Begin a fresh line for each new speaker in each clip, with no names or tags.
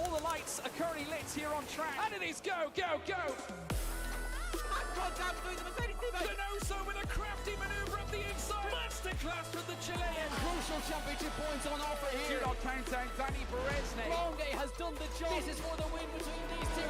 All the lights are currently lit here on track. And it is go, go, go. Ganoso with a crafty maneuver up the inside. Masterclass from the Chilean.
Crucial championship points on offer here.
Do not count out Danny Berezne.
Longe has done the job. This is for the win between these two.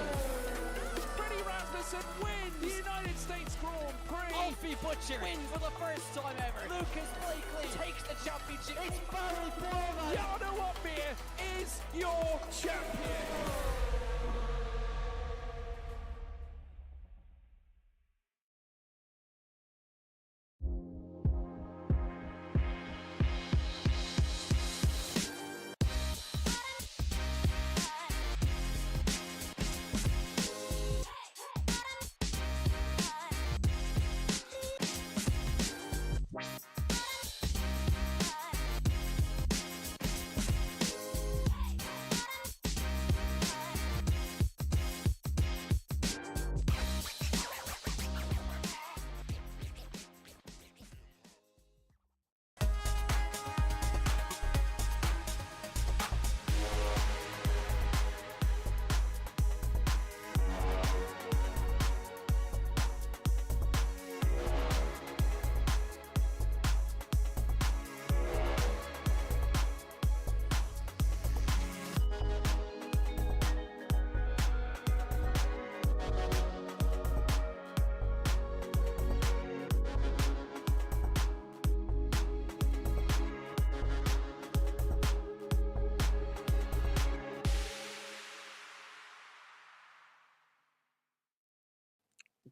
Freddie Rasmussen wins the United States Grand Prix.
Alfie Butcher wins for the first time ever. Lucas Blakely takes the championship. It's Barry Foreman.
Jarno Opmeer is your champion.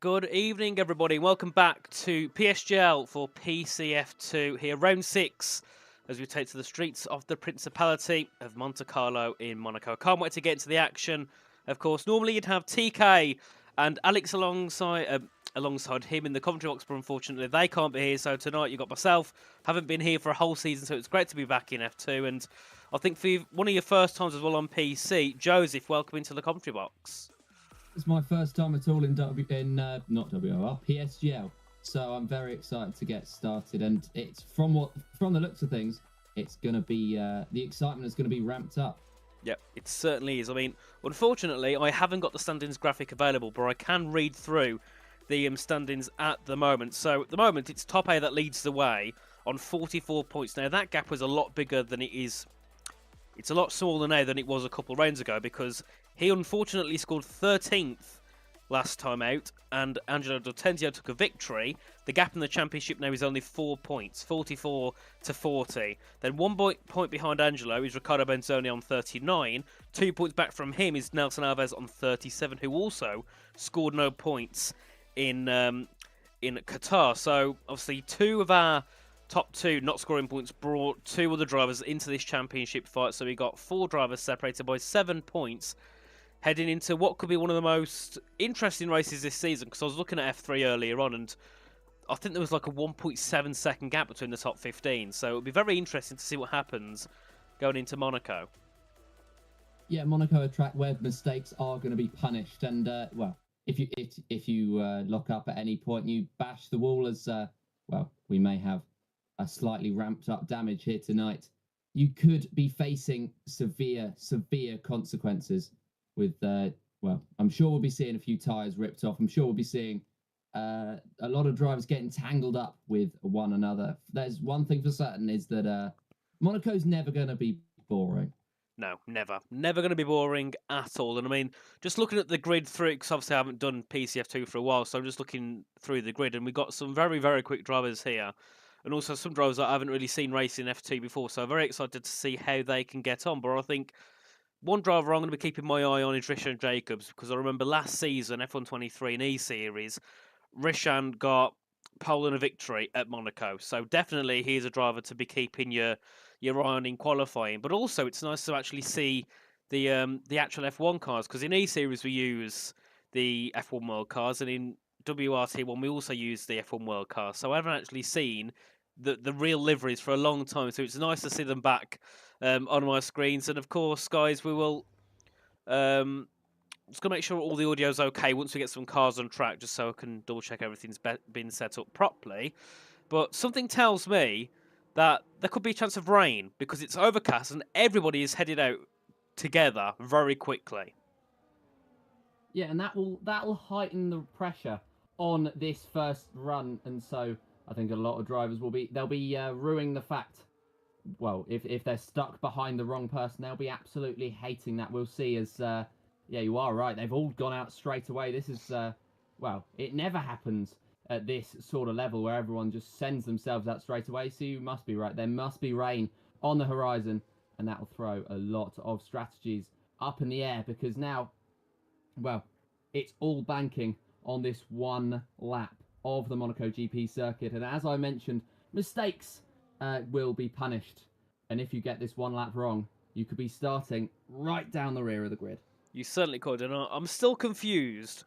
Good evening, everybody. Welcome back to PSGL for PCF2 here, round 6, as we take to the streets of the Principality of Monte Carlo in Monaco. Can't wait to get into the action. Of course, normally you'd have TK and Alex alongside him in the commentary box, but unfortunately they can't be here. So tonight you've got myself. Haven't been here for a whole season, so it's great to be back in F2. And I think for one of your first times as well on PC, Joseph, welcome into the commentary box.
It's my first time at all in not WOR, PSGL. So I'm very excited to get started, and it's from the looks of things, it's going to be the excitement is going to be ramped up.
Yep, it certainly is. I mean, unfortunately, I haven't got the standings graphic available, but I can read through the standings at the moment. So at the moment, it's Top A that leads the way on 44 points. Now that gap was a lot bigger than it is. It's a lot smaller now than it was a couple of rounds ago, because he unfortunately scored 13th last time out, and Angelo D'Ortenzio took a victory. The gap in the championship now is only 4 points, 44 to 40. Then 1 point behind Angelo is Riccardo Benzoni on 39. 2 points back from him is Nelson Alves on 37, who also scored no points in Qatar. So obviously two of our top two not scoring points brought two other drivers into this championship fight. So we got 4 drivers separated by 7 points, heading into what could be one of the most interesting races this season, because I was looking at F3 earlier on, and I think there was like a 1.7 second gap between the top 15. So it'll be very interesting to see what happens going into Monaco.
Yeah, Monaco, a track where mistakes are going to be punished, and well, if you lock up at any point, you bash the wall, as well, we may have a slightly ramped up damage here tonight. You could be facing severe consequences with, well, I'm sure we'll be seeing a few tyres ripped off. I'm sure we'll be seeing a lot of drivers getting tangled up with one another. There's one thing for certain, is that Monaco's never going to be boring.
No, never. Never going to be boring at all. And I mean, just looking at the grid through, because obviously I haven't done PCF2 for a while, so I'm just looking through the grid, and we've got some very, very quick drivers here, and also some drivers that I haven't really seen race in F2 before, so I'm very excited to see how they can get on. But I think one driver I'm going to be keeping my eye on is Rishan Jacobs, because I remember last season, F123 and E-Series, Rishan got pole and a victory at Monaco. So definitely he's a driver to be keeping your eye on in qualifying. But also it's nice to actually see the actual F1 cars, because in E-Series we use the F1 World cars, and in WRT1 we also use the F1 World cars. So I haven't actually seen the real liveries for a long time, so it's nice to see them back on my screens. And of course, guys, we will just gonna make sure all the audio's okay once we get some cars on track, just so I can double check everything's been set up properly. But something tells me that there could be a chance of rain, because it's overcast and everybody is headed out together very quickly.
Yeah, and that'll heighten the pressure on this first run, and so I think a lot of drivers they'll be ruining the fact. Well, if they're stuck behind the wrong person, they'll be absolutely hating that. We'll see as yeah, you are right. They've all gone out straight away. This is well, it never happens at this sort of level where everyone just sends themselves out straight away. So you must be right. There must be rain on the horizon, and that will throw a lot of strategies up in the air because now, well, it's all banking on this one lap of the Monaco GP circuit. And as I mentioned, mistakes will be punished. And if you get this one lap wrong, you could be starting right down the rear of the grid.
You certainly could, and I'm still confused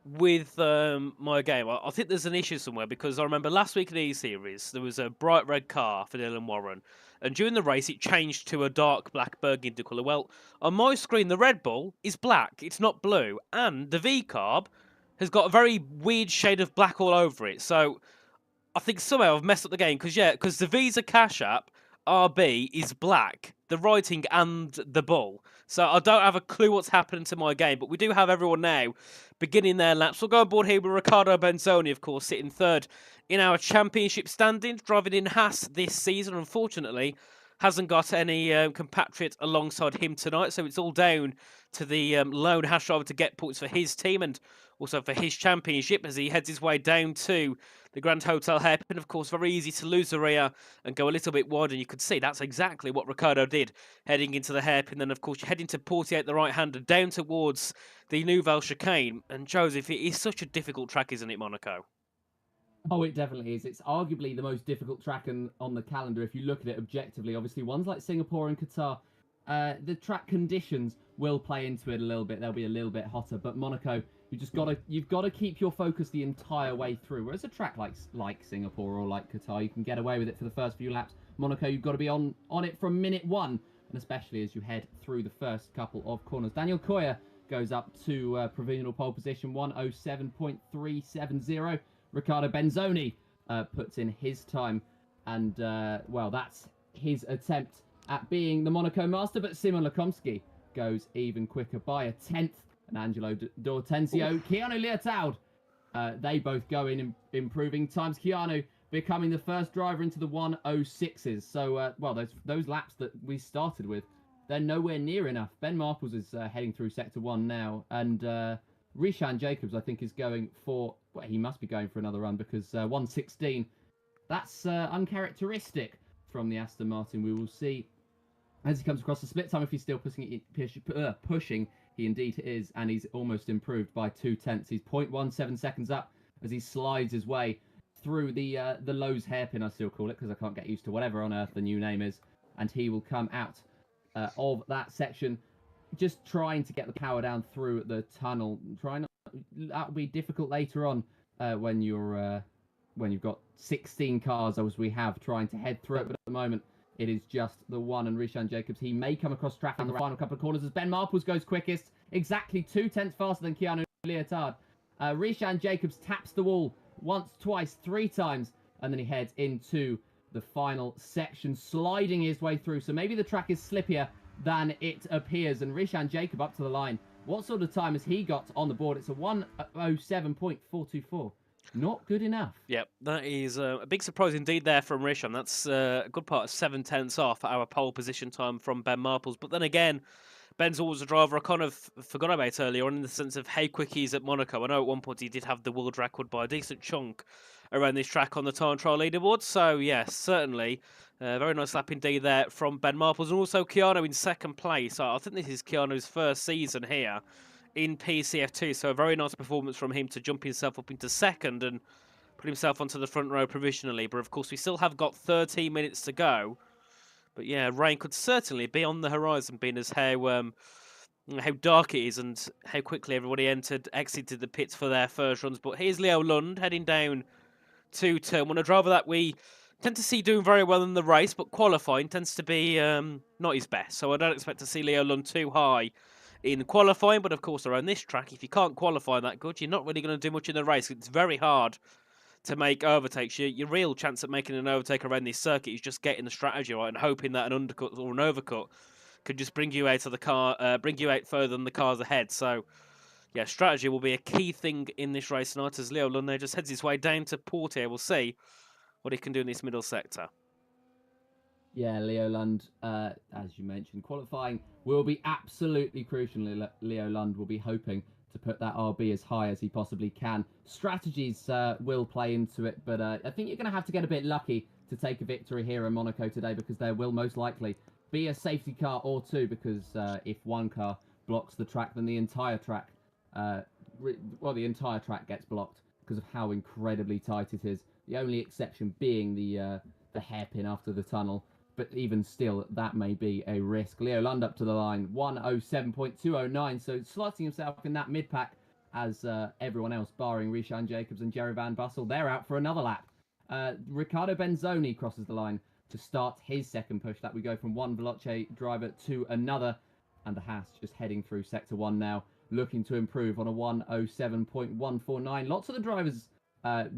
with my game. I think there's an issue somewhere because I remember last week in the E-Series, there was a bright red car for Dylan Warren, and during the race it changed to a dark black burgundy colour. Well, on my screen, the Red Bull is black, it's not blue, and the V-Carb has got a very weird shade of black all over it. So I think somehow I've messed up the game because the Visa Cash App RB is black, the writing and the bull. So I don't have a clue what's happening to my game, but we do have everyone now beginning their laps. We'll go on board here with Riccardo Benzoni, of course, sitting third in our championship standings, driving in Haas this season. Unfortunately, hasn't got any compatriot alongside him tonight, so it's all down to the lone Haas driver to get points for his team and also for his championship as he heads his way down to the Grand Hotel hairpin. Of course, very easy to lose the rear and go a little bit wide, and you could see that's exactly what Ricciardo did heading into the hairpin. Then, of course, you head into Portier, the right-hander, down towards the Nouvelle chicane. And Joseph, it is such a difficult track, isn't it, Monaco?
Oh, it definitely is. It's arguably the most difficult track on the calendar if you look at it objectively. Obviously, ones like Singapore and Qatar, the track conditions will play into it a little bit. They'll be a little bit hotter, but Monaco, you've got to keep your focus the entire way through. Whereas a track like Singapore or like Qatar, you can get away with it for the first few laps. Monaco, you've got to be on it from minute one, and especially as you head through the first couple of corners. Daniel Koya goes up to provisional pole position 1:07.370. Riccardo Benzoni puts in his time, and well, that's his attempt at being the Monaco master. But Simon Lekomsky goes even quicker by a tenth, and Angelo D'Ortenzio, Keanu Leotaud, they both go in improving times. Keanu becoming the first driver into the 1:06s. So, well, those laps that we started with, they're nowhere near enough. Ben Marples is heading through Sector 1 now, and Rishan Jacobs, I think, is going for... Well, he must be going for another run because 1:16, that's uncharacteristic from the Aston Martin. We will see as he comes across the split time if he's still pushing. He indeed is, and he's almost improved by 2/10. He's 0.17 seconds up as he slides his way through the Lowe's hairpin, I still call it, because I can't get used to whatever on earth the new name is. And he will come out of that section, just trying to get the power down through the tunnel. That'll be difficult later on when you've got 16 cars as we have trying to head through it. But at the moment, it is just the one, and Rishan Jacobs, he may come across traffic in the final couple of corners as Ben Marples goes quickest, exactly 2/10 faster than Keanu Leotard. Rishan Jacobs taps the wall once, twice, 3 times, and then he heads into the final section, sliding his way through. So maybe the track is slippier than it appears, and Rishan Jacob up to the line. What sort of time has he got on the board? It's a 1:07.424. Not good enough.
Yep, that is a big surprise indeed there from Rishan. That's a good part of 7/10 off our pole position time from Ben Marples. But then again, Ben's always a driver I kind of forgot about earlier on in the sense of how quick he is at Monaco. I know at one point he did have the world record by a decent chunk around this track on the time trial leaderboard. So, yes, certainly. Very nice lap indeed there from Ben Marples. And also Keanu in second place. I think this is Keanu's first season here in PCF2. So a very nice performance from him to jump himself up into second and put himself onto the front row provisionally. But, of course, we still have got 13 minutes to go. But, yeah, rain could certainly be on the horizon, being as how dark it is and how quickly everybody exited the pits for their first runs. But here's Leo Lund heading down to turn one. A driver that we tend to see doing very well in the race, but qualifying tends to be not his best. So I don't expect to see Leo Lund too high in qualifying. But, of course, around this track, if you can't qualify that good, you're not really going to do much in the race. It's very hard to make overtakes. Your real chance at making an overtake around this circuit is just getting the strategy right and hoping that an undercut or an overcut can just bring you out of the car, bring you out further than the cars ahead. So, yeah, strategy will be a key thing in this race tonight as Leo Lund just heads his way down to port here. We'll see what he can do in this middle sector.
Yeah, Leo Lund, as you mentioned, qualifying will be absolutely crucial. Leo Lund will be hoping to put that RB as high as he possibly can. Strategies will play into it, but I think you're going to have to get a bit lucky to take a victory here in Monaco today, because there will most likely be a safety car or two, because if one car blocks the track, then the entire track, the entire track gets blocked because of how incredibly tight it is. The only exception being the hairpin after the tunnel. But even still, that may be a risk. Leo Lund up to the line, 1:07.209, so slotting himself in that mid-pack as everyone else, barring Rishan Jacobs and Jerry Van Bussel, they're out for another lap. Riccardo Benzoni crosses the line to start his second push. That we go from one Veloce driver to another, and the Haas just heading through Sector 1 now, looking to improve on a 1:07.149. Lots of the drivers,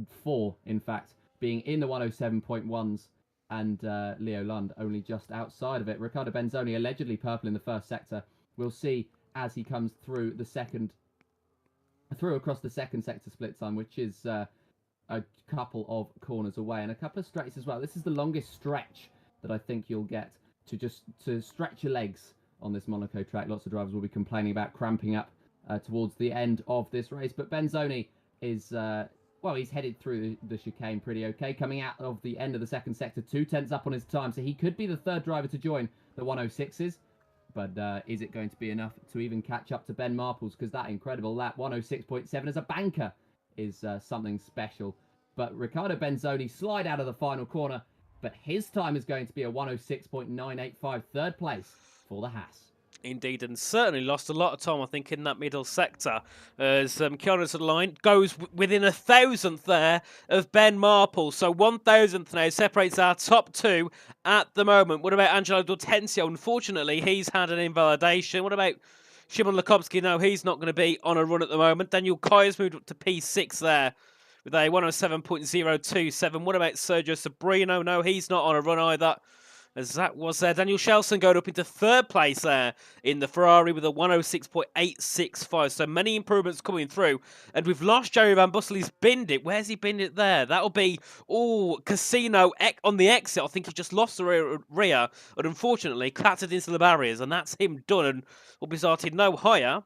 four in fact, being in the 1:07.1s, and Leo Lund only just outside of it. Riccardo Benzoni allegedly purple in the first sector. We'll see as he comes through across the second sector split time, which is a couple of corners away and a couple of straights as well. This is the longest stretch that I think you'll get to stretch your legs on this Monaco track. Lots of drivers will be complaining about cramping up towards the end of this race, but Benzoni is well, he's headed through the chicane pretty okay. Coming out of the end of the second sector, 2/10 up on his time, so he could be the third driver to join the 106s. But is it going to be enough to even catch up to Ben Marples? Because that incredible lap, 1:06.7 as a banker, is something special. But Riccardo Benzoni slide out of the final corner, but his time is going to be a 1:06.985, third place for the Haas.
Indeed, and certainly lost a lot of time, I think, in that middle sector. As Keanu to the line, goes within 1,000th there of Ben Marple. So 1,000th now separates our top two at the moment. What about Angelo D'Ortenzio? Unfortunately, he's had an invalidation. What about Szymon Lakowski? No, he's not going to be on a run at the moment. Daniel Kayer's moved up to P6 there with a 1:07.027. What about Sergio Sabrino? No, he's not on a run either. As that was there. Daniel Shelson going up into third place there in the Ferrari with a 1:06.865. So many improvements coming through. And we've lost Jerry Van Bussel. He's binned it. Where's he binned it there? That'll be, Casino on the exit. I think he just lost the rear and unfortunately clattered into the barriers. And that's him done and will be started no higher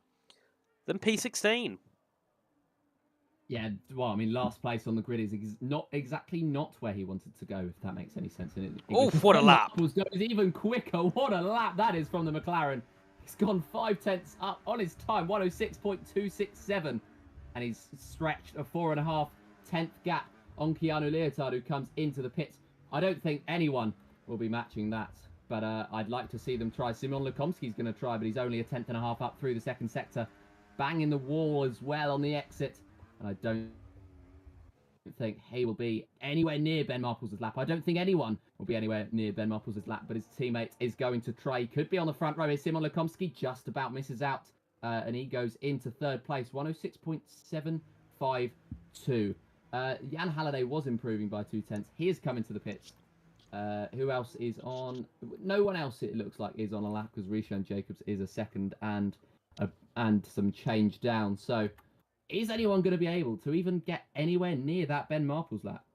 than P16.
Yeah, well, I mean, last place on the grid is not where he wanted to go, if that makes any sense.
What a lap.
Goes even quicker. What a lap that is from the McLaren. He's gone 5/10 up on his time, 1:06.267. And he's stretched a 4.5 gap on Keanu Leotard, who comes into the pits. I don't think anyone will be matching that. But I'd like to see them try. Simon Lekomski's going to try, but he's only a 10.5 up through the second sector. Banging the wall as well on the exit. And I don't think he will be anywhere near Ben Marples' lap. I don't think anyone will be anywhere near Ben Marples' lap, but his teammate is going to try. He could be on the front row here. Simon Lekomski just about misses out, and he goes into third place, 1:06.752. Jan Halliday was improving by 2/10. He is coming to the pits. Who else is on? No one else, it looks like, is on a lap, because Rishan Jacobs is a second and some change down. So is anyone going to be able to even get anywhere near that Ben Marples lap?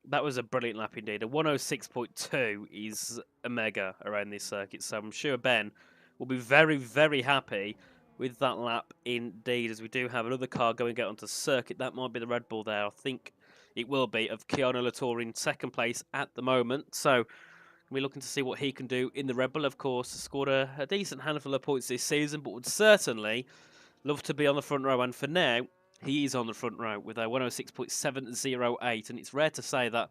That was a brilliant lap indeed. A 1:06.2 is a mega around this circuit, so I'm sure Ben will be very, very happy with that lap indeed, as we do have another car going out onto circuit. That might be the Red Bull there. I think it will be, of Keanu Latour in second place at the moment. So we're looking to see what he can do in the Red Bull. Of course, scored a decent handful of points this season, but would certainly love to be on the front row. And for now, he is on the front row with a 1:06.708, and it's rare to say that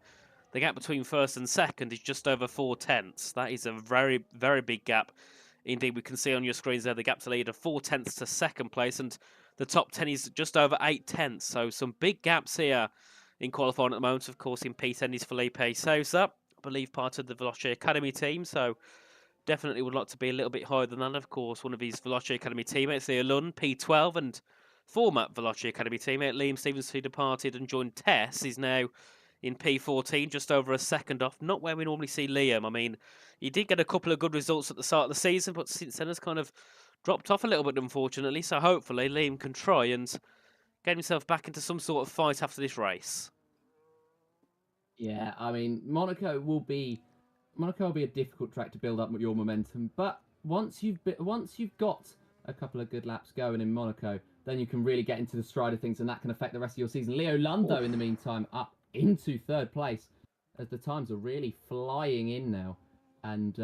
the gap between first and second is just over 4/10. That is a very, very big gap. Indeed, we can see on your screens there the gap to lead of 4/10 to second place, and the top 10 is just over 8/10. So some big gaps here in qualifying at the moment. Of course, in P10 is Felipe Sousa, I believe part of the Veloce Academy team, so definitely would like to be a little bit higher than that. Of course, one of his Veloce Academy teammates, Leo Lund, P12, and former Veloce Academy teammate Liam Stevens, who departed and joined Tess, is now in P14, just over a second off. Not where we normally see Liam. I mean, he did get a couple of good results at the start of the season, but since then has kind of dropped off a little bit, unfortunately. So hopefully Liam can try and get himself back into some sort of fight after this race.
Yeah, I mean, Monaco will be a difficult track to build up your momentum, but once you've got a couple of good laps going in Monaco, then you can really get into the stride of things, and that can affect the rest of your season. Leo Lando, in the meantime, up into third place, as the times are really flying in now, and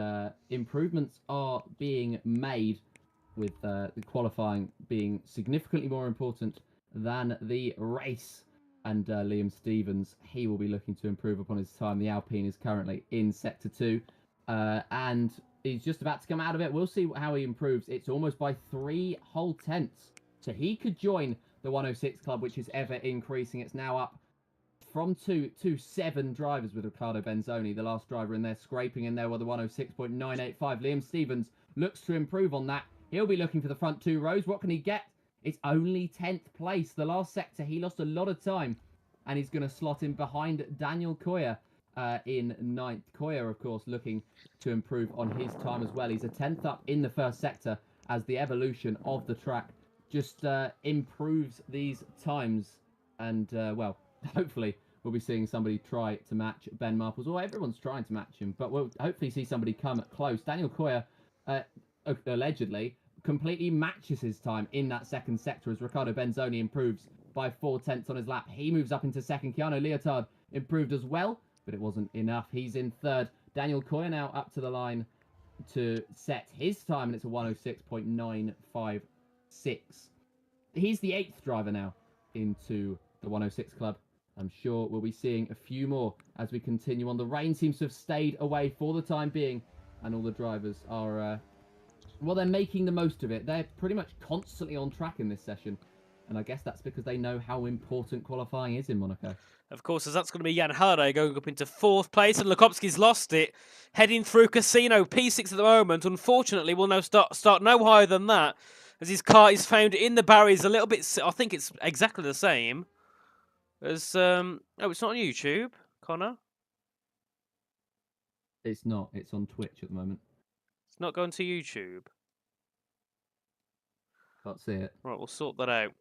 improvements are being made, with the qualifying being significantly more important than the race. And Liam Stevens, he will be looking to improve upon his time. The Alpine is currently in Sector 2, and he's just about to come out of it. We'll see how he improves. It's almost by 3 whole tenths. So he could join the 106 club, which is ever increasing. It's now up from 2 to 7 drivers with Riccardo Benzoni, the last driver in there, scraping in there with the 106.985. Liam Stevens looks to improve on that. He'll be looking for the front 2 rows. What can he get? It's only 10th place. The last sector, he lost a lot of time, and he's going to slot in behind Daniel Koya in 9th. Koya, of course, looking to improve on his time as well. He's a 10th up in the first sector as the evolution of the track just improves these times. And, well, hopefully we'll be seeing somebody try to match Ben Marples. Or everyone's trying to match him, but we'll hopefully see somebody come close. Daniel Koya, allegedly, completely matches his time in that second sector as Riccardo Benzoni improves by 4 tenths on his lap. He moves up into second. Keanu Leotard improved as well, but it wasn't enough. He's in third. Daniel Koya now up to the line to set his time, and it's a 106.956. He's the 8th driver now into the 106 club. I'm sure we'll be seeing a few more as we continue on. The rain seems to have stayed away for the time being, and all the drivers are... well, they're making the most of it. They're pretty much constantly on track in this session. And I guess that's because they know how important qualifying is in Monaco.
Of course, as that's going to be Jan Halliday going up into 4th place, and Lukowski's lost it. Heading through Casino, P6 at the moment. Unfortunately, we'll now start no higher than that, as his car is found in the barriers a little bit... I think it's exactly the same as... oh, it's not on YouTube, Connor?
It's not. It's on Twitch at the moment.
It's not going to YouTube.
Can't see it.
Right, we'll sort that out.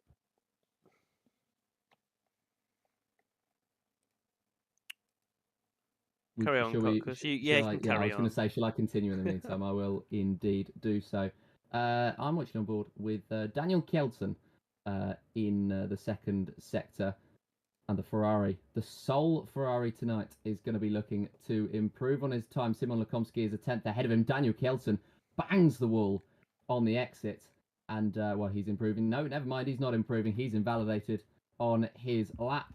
Carry on, because you can carry on.
I was going to say, shall I continue in the meantime? I will indeed do so. I'm watching on board with Daniel Kjeldsen in the second sector, and the Ferrari. The sole Ferrari tonight is going to be looking to improve on his time. Simon Lekomsky is a 10th ahead of him. Daniel Kjeldsen bangs the wall on the exit, and well, he's improving. No, never mind, he's not improving. He's invalidated on his lap.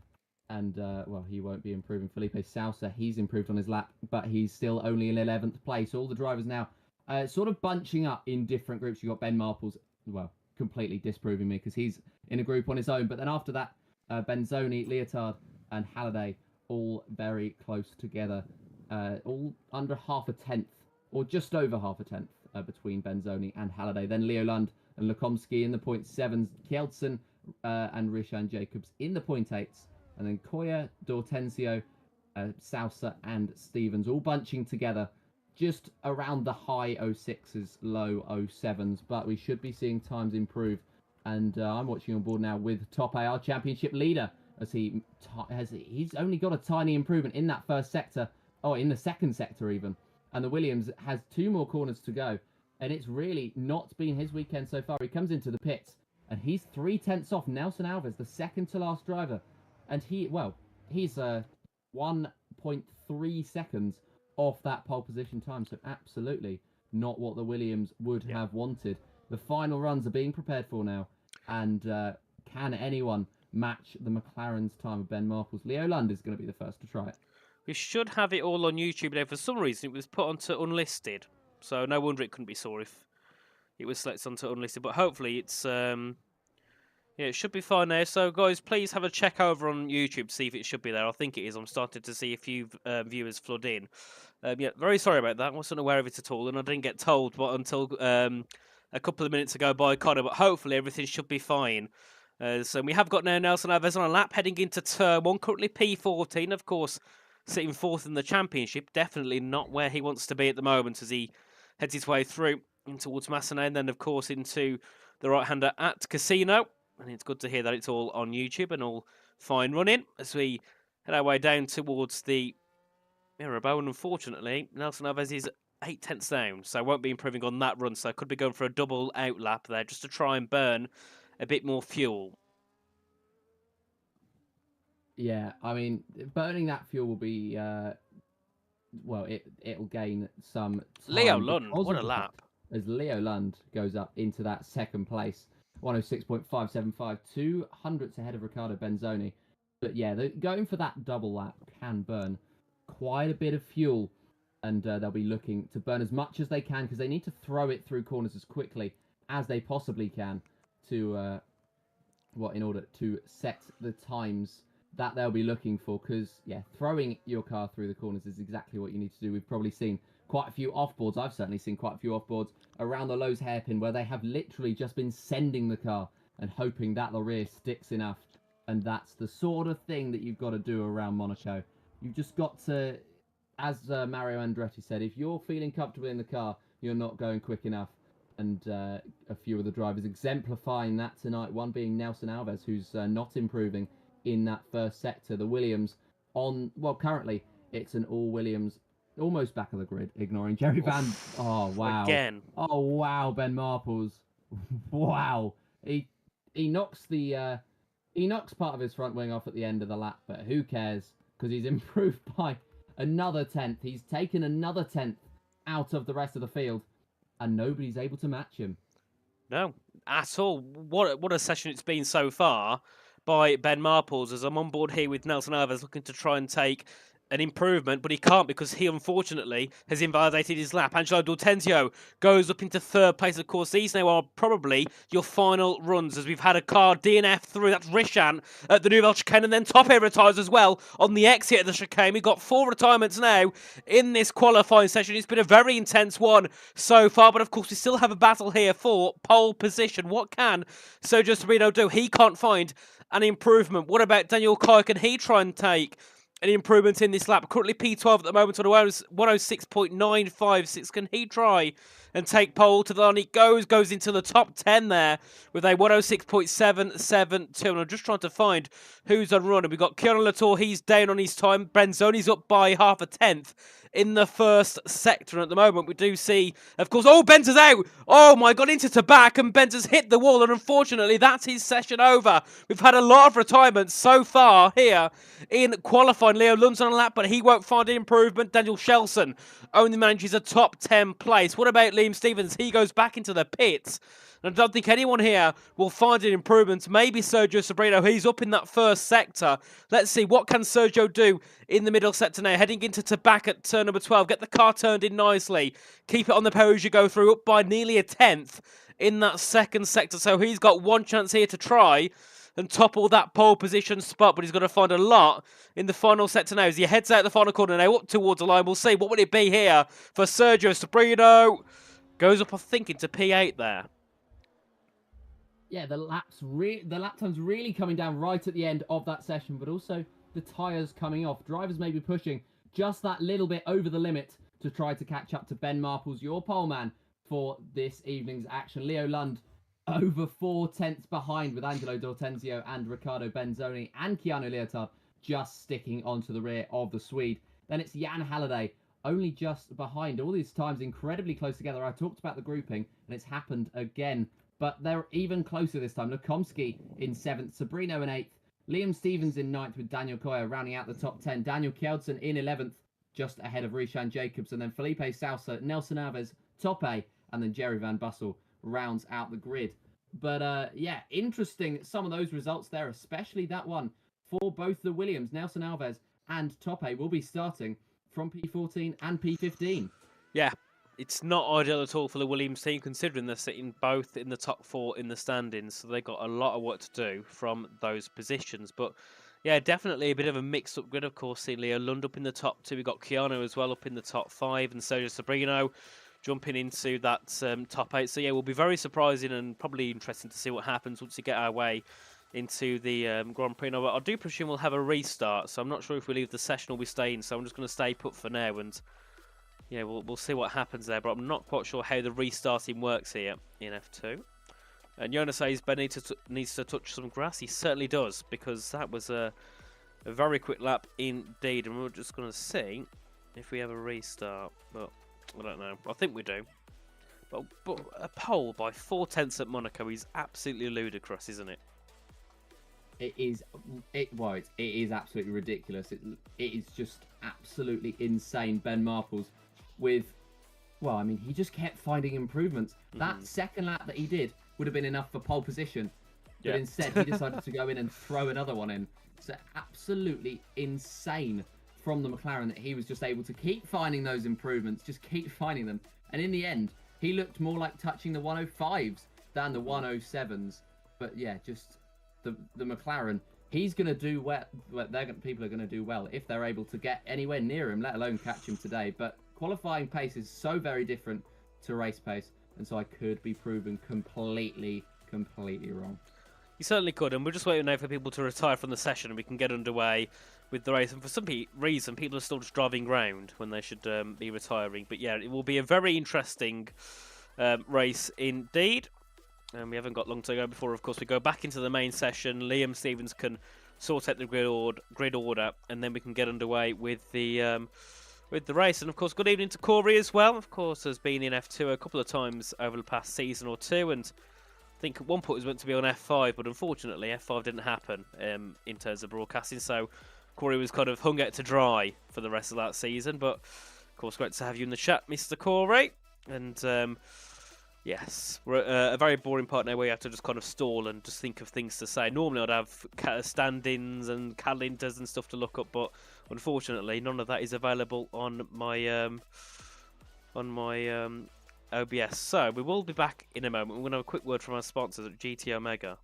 And, well, he won't be improving. Felipe Sousa, he's improved on his lap, but he's still only in 11th place. All the drivers now sort of bunching up in different groups. You've got Ben Marples, well, completely disproving me because he's in a group on his own. But then after that, Benzoni, Leotard, and Halliday all very close together. All under half a tenth, or just over half a tenth between Benzoni and Halliday. Then Leo Lund and Lekomsky in the 0.7s. Kjeldsen and Rishan Jacobs in the 0.8s. And then Koya, D'Ortenzio, Sousa, and Stevens all bunching together just around the high 06s, low 07s. But we should be seeing times improve. And I'm watching on board now with Top AR Championship leader, as he's only got a tiny improvement in that first sector, or in the second sector even. And the Williams has 2 more corners to go. And it's really not been his weekend so far. He comes into the pits, and he's 3 tenths off Nelson Alves, the second to last driver. And he's 1.3 seconds off that pole position time. So absolutely not what the Williams would have wanted. The final runs are being prepared for now. And can anyone match the McLaren's time of Ben Marples? Leo Lund is going to be the first to try it.
We should have it all on YouTube now. For some reason, it was put onto unlisted. So no wonder it couldn't be saw if it was selected onto unlisted. But hopefully it's... yeah, it should be fine there. So, guys, please have a check over on YouTube to see if it should be there. I think it is. I'm starting to see a few viewers flood in. Yeah, very sorry about that. I wasn't aware of it at all, and I didn't get told until a couple of minutes ago by Connor. But hopefully everything should be fine So we have got now Nelson Alves on a lap heading into turn 1, currently P14, of course, sitting fourth in the championship. Definitely not where he wants to be at the moment as he heads his way through towards Massenet and then, of course, into the right-hander at Casino. And it's good to hear that it's all on YouTube and all fine running as we head our way down towards the Mirabeau. And unfortunately, Nelson Alves is 8 tenths down, so won't be improving on that run. So could be going for a double out lap there just to try and burn a bit more fuel.
Yeah, I mean, burning that fuel will be, well, it'll gain some time.
Leo Lund, what a lap.
As Leo Lund goes up into that second place, 106.575, 2 hundredths ahead of Riccardo Benzoni. But yeah, going for that double lap can burn quite a bit of fuel, and they'll be looking to burn as much as they can because they need to throw it through corners as quickly as they possibly can to, in order to set the times that they'll be looking for. Because yeah, throwing your car through the corners is exactly what you need to do. We've probably seen quite a few offboards. I've certainly seen quite a few offboards around the Lowe's hairpin where they have literally just been sending the car and hoping that the rear sticks enough. And that's the sort of thing that you've got to do around Monaco. You've just got to, as Mario Andretti said, if you're feeling comfortable in the car, you're not going quick enough. And a few of the drivers exemplifying that tonight, one being Nelson Alves, who's not improving in that first sector. The Williams on, well, currently it's an all Williams, almost back of the grid, ignoring Jerry Van. Oh, wow.
Again.
Oh, wow, Ben Marples. Wow. He knocks the, he knocks part of his front wing off at the end of the lap, but who cares? Because he's improved by another 10th. He's taken another 10th out of the rest of the field, and nobody's able to match him.
No, at all. What a session it's been so far by Ben Marples, as I'm on board here with Nelson Alves looking to try and take an improvement, but he can't because he unfortunately has invalidated his lap. Angelo D'Ortenzio goes up into third place. Of course, these now are probably your final runs as we've had a car DNF through. That's Rishan at the Nouvelle Chicane, and then Tope retires as well on the exit of the chicane. We've got 4 retirements now in this qualifying session. It's been a very intense one so far, but of course we still have a battle here for pole position. What can Sergio Sabrino do? He can't find an improvement. What about Daniel Kai? Can he try and take an improvement in this lap? Currently P12 at the moment on a 106.956. Can he try and take pole to the line? He goes into the top 10 there with a 106.772. And I'm just trying to find who's on run. And we've got Keanu Latour, he's down on his time. Benzoni's up by half a tenth in the first sector. And at the moment, we do see, of course, oh, Benz is out. Oh my God, into to back, and Benz has hit the wall. And unfortunately, that's his session over. We've had a lot of retirements so far here in qualifying. Leo Lund's on a lap, but he won't find an improvement. Daniel Shelson only manages a top 10 place. What about Liam Stevens? He goes back into the pits. And I don't think anyone here will find an improvement. Maybe Sergio Sabrino, he's up in that first sector. Let's see, what can Sergio do in the middle sector now? Heading into Tabac at turn number 12. Get the car turned in nicely. Keep it on the power as you go through, up by nearly a tenth in that second sector. So he's got one chance here to try and topple that pole position spot, but he's got to find a lot in the final sector now as he heads out the final corner now up towards the line. We'll see, what would it be here for Sergio Sabrino? Goes up, I think, into P8 there.
Yeah, the lap time's really coming down right at the end of that session, but also the tyres coming off. Drivers may be pushing just that little bit over the limit to try to catch up to Ben Marples, your poleman for this evening's action. Leo Lund over 4 tenths behind with Angelo D'Ortenzio and Riccardo Benzoni and Keanu Leotard just sticking onto the rear of the Swede. Then it's Jan Halliday only just behind. All these times incredibly close together. I talked about the grouping and it's happened again, but they're even closer this time. Lukomski in 7th, Sabrino in 8th, Liam Stevens in 9th with Daniel Koya rounding out the top 10. Daniel Kjeldsen in 11th, just ahead of Rishan Jacobs. And then Felipe Sousa, Nelson Alves, Tope, and then Jerry Van Bussel rounds out the grid. But yeah, interesting some of those results there, especially that one for both the Williams. Nelson Alves and Tope will be starting from P14 and P15.
Yeah, it's not ideal at all for the Williams team, considering they're sitting both in the top 4 in the standings. So they've got a lot of work to do from those positions. But yeah, definitely a bit of a mixed-up grid. Of course, see Leo Lund up in the top 2. We've got Keanu as well up in the top 5. And Sergio Sabrino jumping into that top 8. So yeah, will be very surprising and probably interesting to see what happens once we get our way into the Grand Prix. Now, I do presume we'll have a restart, so I'm not sure if we leave the session or we stay in. So I'm just going to stay put for now, and yeah, we'll see what happens there. But I'm not quite sure how the restarting works here in F2. And Jonas says Ben needs to touch some grass. He certainly does, because that was a very quick lap indeed. And we're just going to see if we have a restart. But I don't know. I think we do. But a pole by 4/10 at Monaco is absolutely ludicrous, isn't it?
It is. It is absolutely ridiculous. It is just absolutely insane. Ben Marples with, well, I mean, he just kept finding improvements. That second lap that he did would have been enough for pole position, but instead he decided to go in and throw another one in. So absolutely insane from the McLaren that he was just able to keep finding those improvements, just keep finding them, and in the end he looked more like touching the 105s than the 107s. But yeah, just the McLaren, he's going to do well. People are going to do well if they're able to get anywhere near him, let alone catch him today. But qualifying pace is so very different to race pace, and so I could be proven completely wrong.
You certainly could, and we're just waiting now for people to retire from the session and we can get underway with the race. And for some reason, people are still just driving round when they should be retiring. But yeah, it will be a very interesting race indeed. And we haven't got long to go before, of course, we go back into the main session. Liam Stevens can sort out the grid order, and then we can get underway with the race. And of course, good evening to Corey as well. Of course, has been in F2 a couple of times over the past season or two, and I think at one point it was meant to be on F5, but unfortunately F5 didn't happen in terms of broadcasting. So Corey was kind of hung out to dry for the rest of that season. But of course, great to have you in the chat, Mr. Corey. And yes, we're at a very boring part now where you have to just kind of stall and just think of things to say. Normally I'd have stand-ins and calendars and stuff to look up, but unfortunately none of that is available on my OBS. So we will be back in a moment. We're going to have a quick word from our sponsors at GT Omega.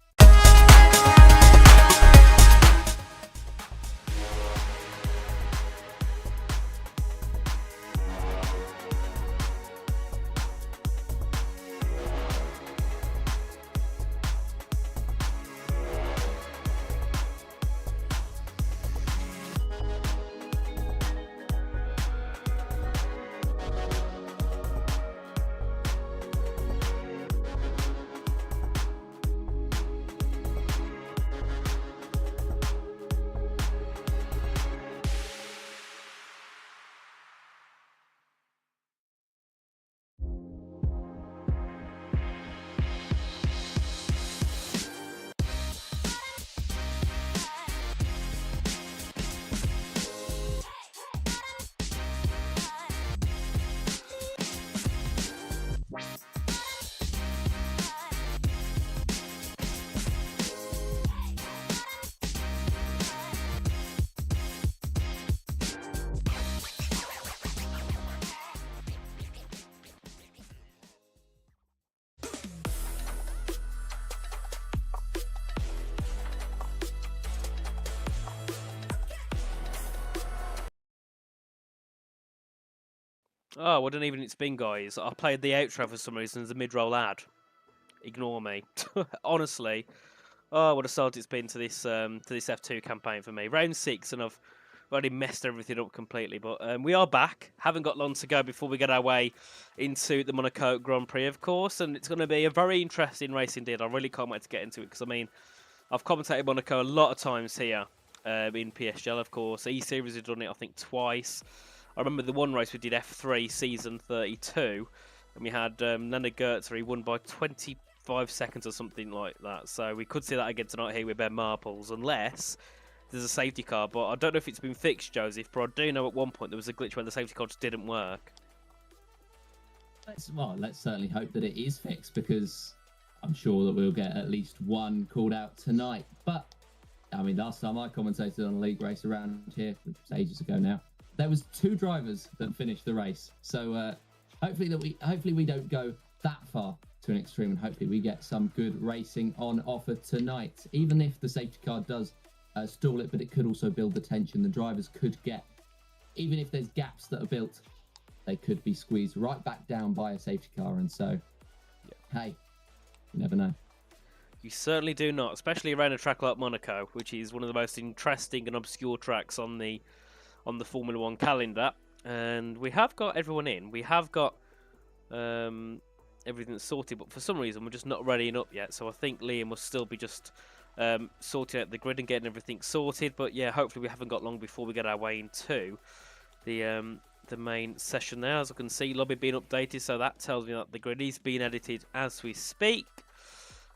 Oh, what an evening it's been, guys. I played the outro for some reason as a mid-roll ad. Ignore me. Honestly. Oh, what a start it's been to this F2 campaign for me. Round 6, and I've already messed everything up completely. But we are back. Haven't got long to go before we get our way into the Monaco Grand Prix, of course. And it's going to be a very interesting race indeed. I really can't wait to get into it because, I mean, I've commentated Monaco a lot of times here in PSGL, of course. E-Series have done it, I think, twice. I remember the one race we did F3 season 32, and we had Nana Gertzer. He won by 25 seconds or something like that. So we could see that again tonight here with Ben Marples, unless there's a safety car. But I don't know if it's been fixed, Joseph, but I do know at one point there was a glitch where the safety car just didn't work.
Let's certainly hope that it is fixed, because I'm sure that we'll get at least one called out tonight. But, I mean, last time I commentated on a league race around here, which was ages ago now, there was 2 drivers that finished the race. So hopefully we don't go that far to an extreme, and hopefully we get some good racing on offer tonight. Even if the safety car does stall it, but it could also build the tension. The drivers could get, even if there's gaps that are built, they could be squeezed right back down by a safety car. And so, hey, you never know.
You certainly do not, especially around a track like Monaco, which is one of the most interesting and obscure tracks on the Formula One calendar. And we have got everyone in. We have got everything sorted, but for some reason we're just not readying up yet. So I think Liam will still be just sorting out the grid and getting everything sorted. But yeah, hopefully we haven't got long before we get our way into the main session there. As I can see, lobby being updated, so that tells me that the grid is being edited as we speak.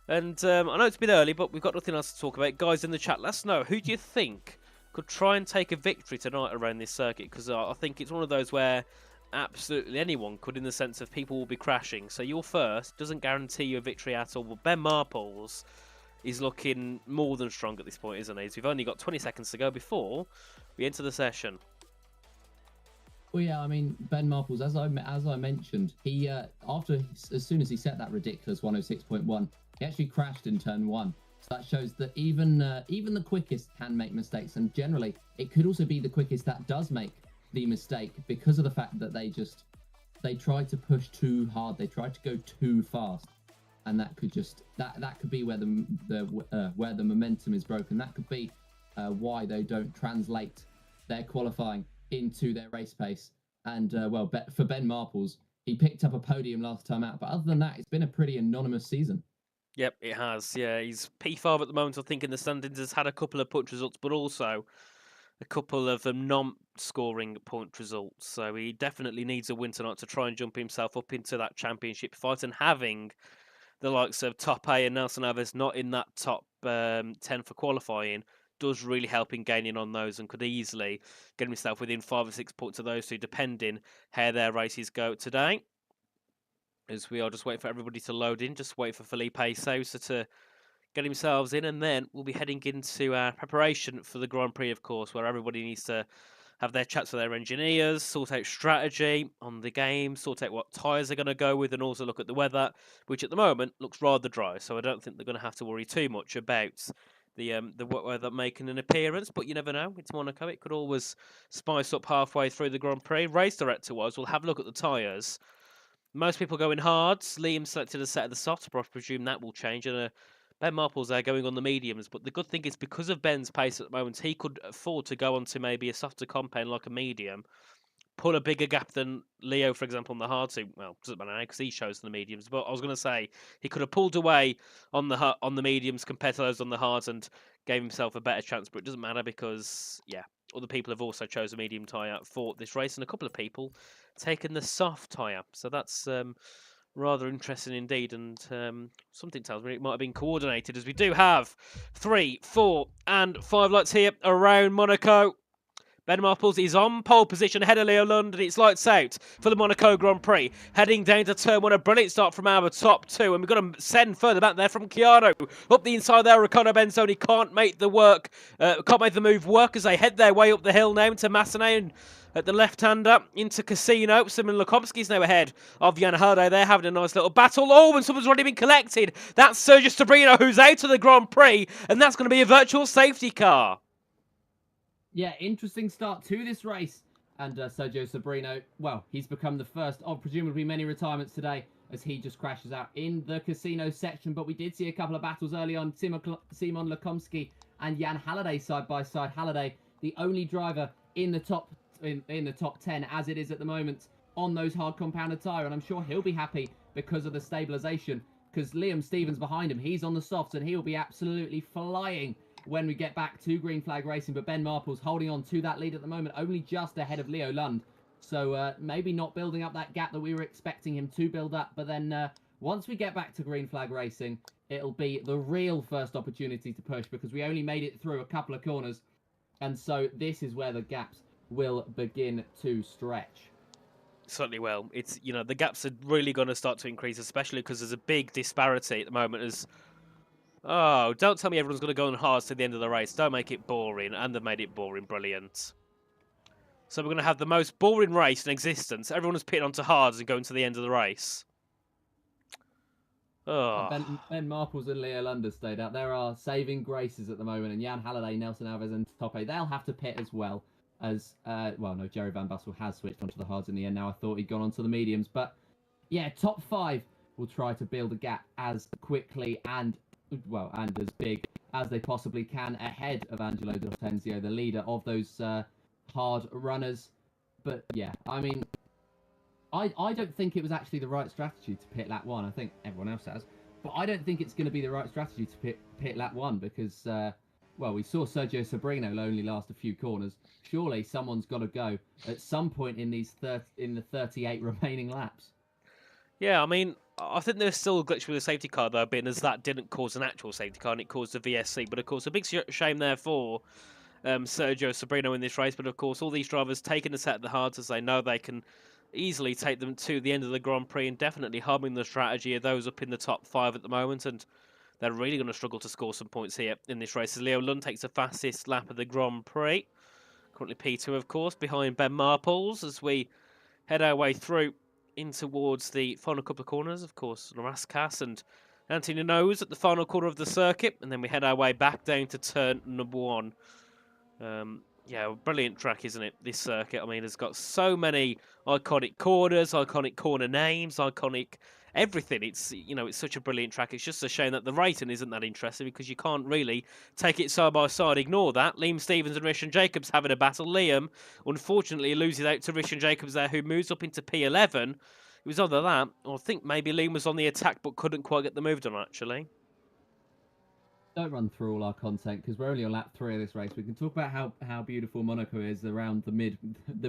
And I know it's a bit early, but we've got nothing else to talk about. Guys in the chat, let us know, who do you think could try and take a victory tonight around this circuit? Because I think it's one of those where absolutely anyone could, in the sense of people will be crashing. So your first doesn't guarantee you a victory at all. But Ben Marples is looking more than strong at this point, isn't he? So we've only got 20 seconds to go before we enter the session.
Well, yeah, I mean, Ben Marples, as I mentioned, he as soon as he set that ridiculous 106.1, he actually crashed in turn 1. So that shows that even the quickest can make mistakes, and generally it could also be the quickest that does make the mistake because of the fact that they tried to push too hard, they tried to go too fast, and that could just that could be where the momentum is broken. That could be why they don't translate their qualifying into their race pace. And well, for Ben Marples, he picked up a podium last time out, but other than that, it's been a pretty anonymous season.
Yep, it has. Yeah, he's P5 at the moment. I think in the standings has had a couple of punch results, but also a couple of non-scoring point results. So he definitely needs a win tonight to try and jump himself up into that championship fight. And having the likes of Top A and Nelson Alves not in that top 10 for qualifying does really help in gaining on those, and could easily get himself within 5 or 6 points of those two, depending how their races go today. As we are just waiting for everybody to load in, just wait for Felipe Sousa to get themselves in, and then we'll be heading into our preparation for the Grand Prix, of course, where everybody needs to have their chats with their engineers, sort out strategy on the game, sort out what tyres they're going to go with, and also look at the weather, which at the moment looks rather dry, so I don't think they're going to have to worry too much about the wet weather making an appearance. But you never know, it's Monaco, it could always spice up halfway through the Grand Prix. Race director-wise, we'll have a look at the tyres. Most people going hards. Liam selected a set of the softs, but I presume that will change. And Ben Marple's there going on the mediums. But the good thing is, because of Ben's pace at the moment, he could afford to go on to maybe a softer compound like a medium, pull a bigger gap than Leo, for example, on the hard suit. Well, doesn't matter now because he chose the mediums. But I was going to say he could have pulled away on the mediums compared to those on the hards and gave himself a better chance. But it doesn't matter because, yeah, other people have also chosen a medium tyre for this race, and a couple of people taken the soft tyre. So that's rather interesting indeed, and something tells me it might have been coordinated, as we do have 3, 4 and 5 lights here around Monaco. Ben Marples is on pole position ahead of Leo Lund, and it's lights out for the Monaco Grand Prix. Heading down to turn 1, a brilliant start from our top 2, and we've got to send further back there from Chiaro. Up the inside there, Riccardo Benzoni can't make the move work as they head their way up the hill now into Massenet, and at the left-hander into Casino. Simon Lukomski's now ahead of Jan Herde. They're having a nice little battle. Oh, and someone's already been collected. That's Sergio Stabrino, who's out of the Grand Prix, and that's going to be a virtual safety car.
Yeah, interesting start to this race. And Sergio Sabrino, well, he's become the first of presumably many retirements today, as he just crashes out in the Casino section. But we did see a couple of battles early on. Simon Lukomski and Jan Halliday side by side. Halliday, the only driver in the top 10 as it is at the moment on those hard compounded tyre, and I'm sure he'll be happy because of the stabilisation, because Liam Stevens behind him, he's on the softs, and he'll be absolutely flying when we get back to green flag racing. But Ben Marple's holding on to that lead at the moment, only just ahead of Leo Lund, so maybe not building up that gap that we were expecting him to build up. But then once we get back to green flag racing, it'll be the real first opportunity to push, because we only made it through a couple of corners, and so this is where the gaps will begin to stretch.
Certainly will. It's, you know, the gaps are really going to start to increase, especially because there's a big disparity at the moment. As oh, don't tell me everyone's going to go on hards to the end of the race. Don't make it boring. And they've made it boring. Brilliant. So we're going to have the most boring race in existence. Everyone is pitting onto hards and going to the end of the race. Oh.
Ben Marples and Leo Lund stayed out. There are saving graces at the moment, and Jan Halliday, Nelson Alves and Tope, they'll have to pit as well. As well, no, Jerry Van Bussel has switched onto the hards in the end now. I thought he'd gone onto the mediums, but yeah, top 5 will try to build a gap as quickly and well, and as big as they possibly can ahead of Angelo D'Ortenzio, the leader of those hard runners. But yeah, I mean, I don't think it was actually the right strategy to pit lap 1. I think everyone else has. But I don't think it's going to be the right strategy to pit lap 1 because, well, we saw Sergio Sobrino only last a few corners. Surely someone's got to go at some point in the 38 remaining laps.
Yeah, I mean, I think there's still a glitch with the safety car, though, being as that didn't cause an actual safety car and it caused a VSC. But, of course, a big shame there for Sergio Sobrino in this race. But, of course, all these drivers taking a set at the heart as they know they can easily take them to the end of the Grand Prix and definitely harming the strategy of those up in the top 5 at the moment. And they're really going to struggle to score some points here in this race as Leo Lund takes the fastest lap of the Grand Prix. Currently P2, of course, behind Ben Marples as we head our way through in towards the final couple of corners. Of course, Raskas and Anthony Nose at the final corner of the circuit, and then we head our way back down to turn number 1. Yeah, brilliant track, isn't it, this circuit? I mean, it's got so many iconic corners, iconic corner names, iconic everything. It's, you know, it's such a brilliant track. It's just a shame that the racing isn't that interesting because you can't really take it side by side. Ignore that. Liam Stevens and Rishan Jacobs having a battle. Liam, unfortunately, loses out to Rishan Jacobs there, who moves up into P11. It was either that, or I think maybe Liam was on the attack but couldn't quite get the move done, actually.
Don't run through all our content because we're only on lap 3 of this race. We can talk about how beautiful Monaco is around the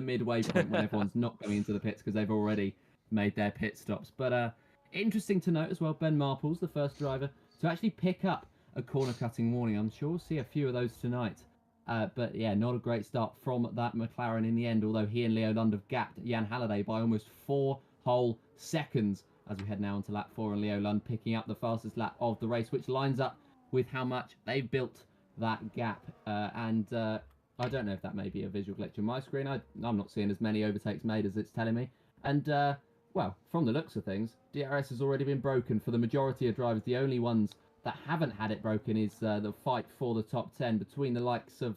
midway point when everyone's not going into the pits because they've already made their pit stops. But interesting to note as well, Ben Marples, the first driver to actually pick up a corner cutting warning. I'm sure we'll see a few of those tonight. But yeah, not a great start from that McLaren in the end, although he and Leo Lund have gapped Jan Halliday by almost 4 whole seconds as we head now onto lap 4, and Leo Lund picking up the fastest lap of the race, which lines up with how much they've built that gap. I don't know if that may be a visual glitch on my screen. I'm not seeing as many overtakes made as it's telling me. And, well, from the looks of things, DRS has already been broken for the majority of drivers. The only ones that haven't had it broken is the fight for the top 10 between the likes of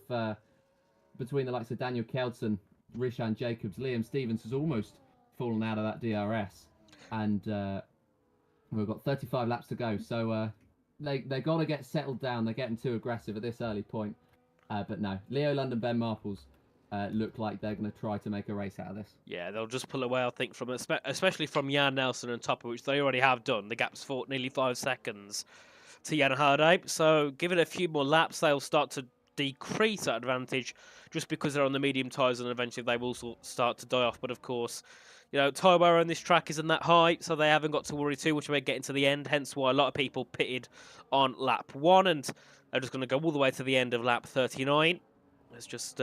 Daniel Kelson, Rishan Jacobs. Liam Stevens has almost fallen out of that DRS. And we've got 35 laps to go. So, They got to get settled down. They're getting too aggressive at this early point. But no, Leo Lund and Ben Marples look like they're going to try to make a race out of this.
Yeah, they'll just pull away, I think, from especially from Jan Nelson and Topper, which they already have done. The gap's for nearly 5 seconds to Jan Hardie. So give it a few more laps, they'll start to decrease that advantage just because they're on the medium tyres, and eventually they will start to die off. But of course, you know, tyre wear on this track isn't that high, so they haven't got to worry too much about getting to the end, hence why a lot of people pitted on lap 1, and they're just going to go all the way to the end of lap 39. It's just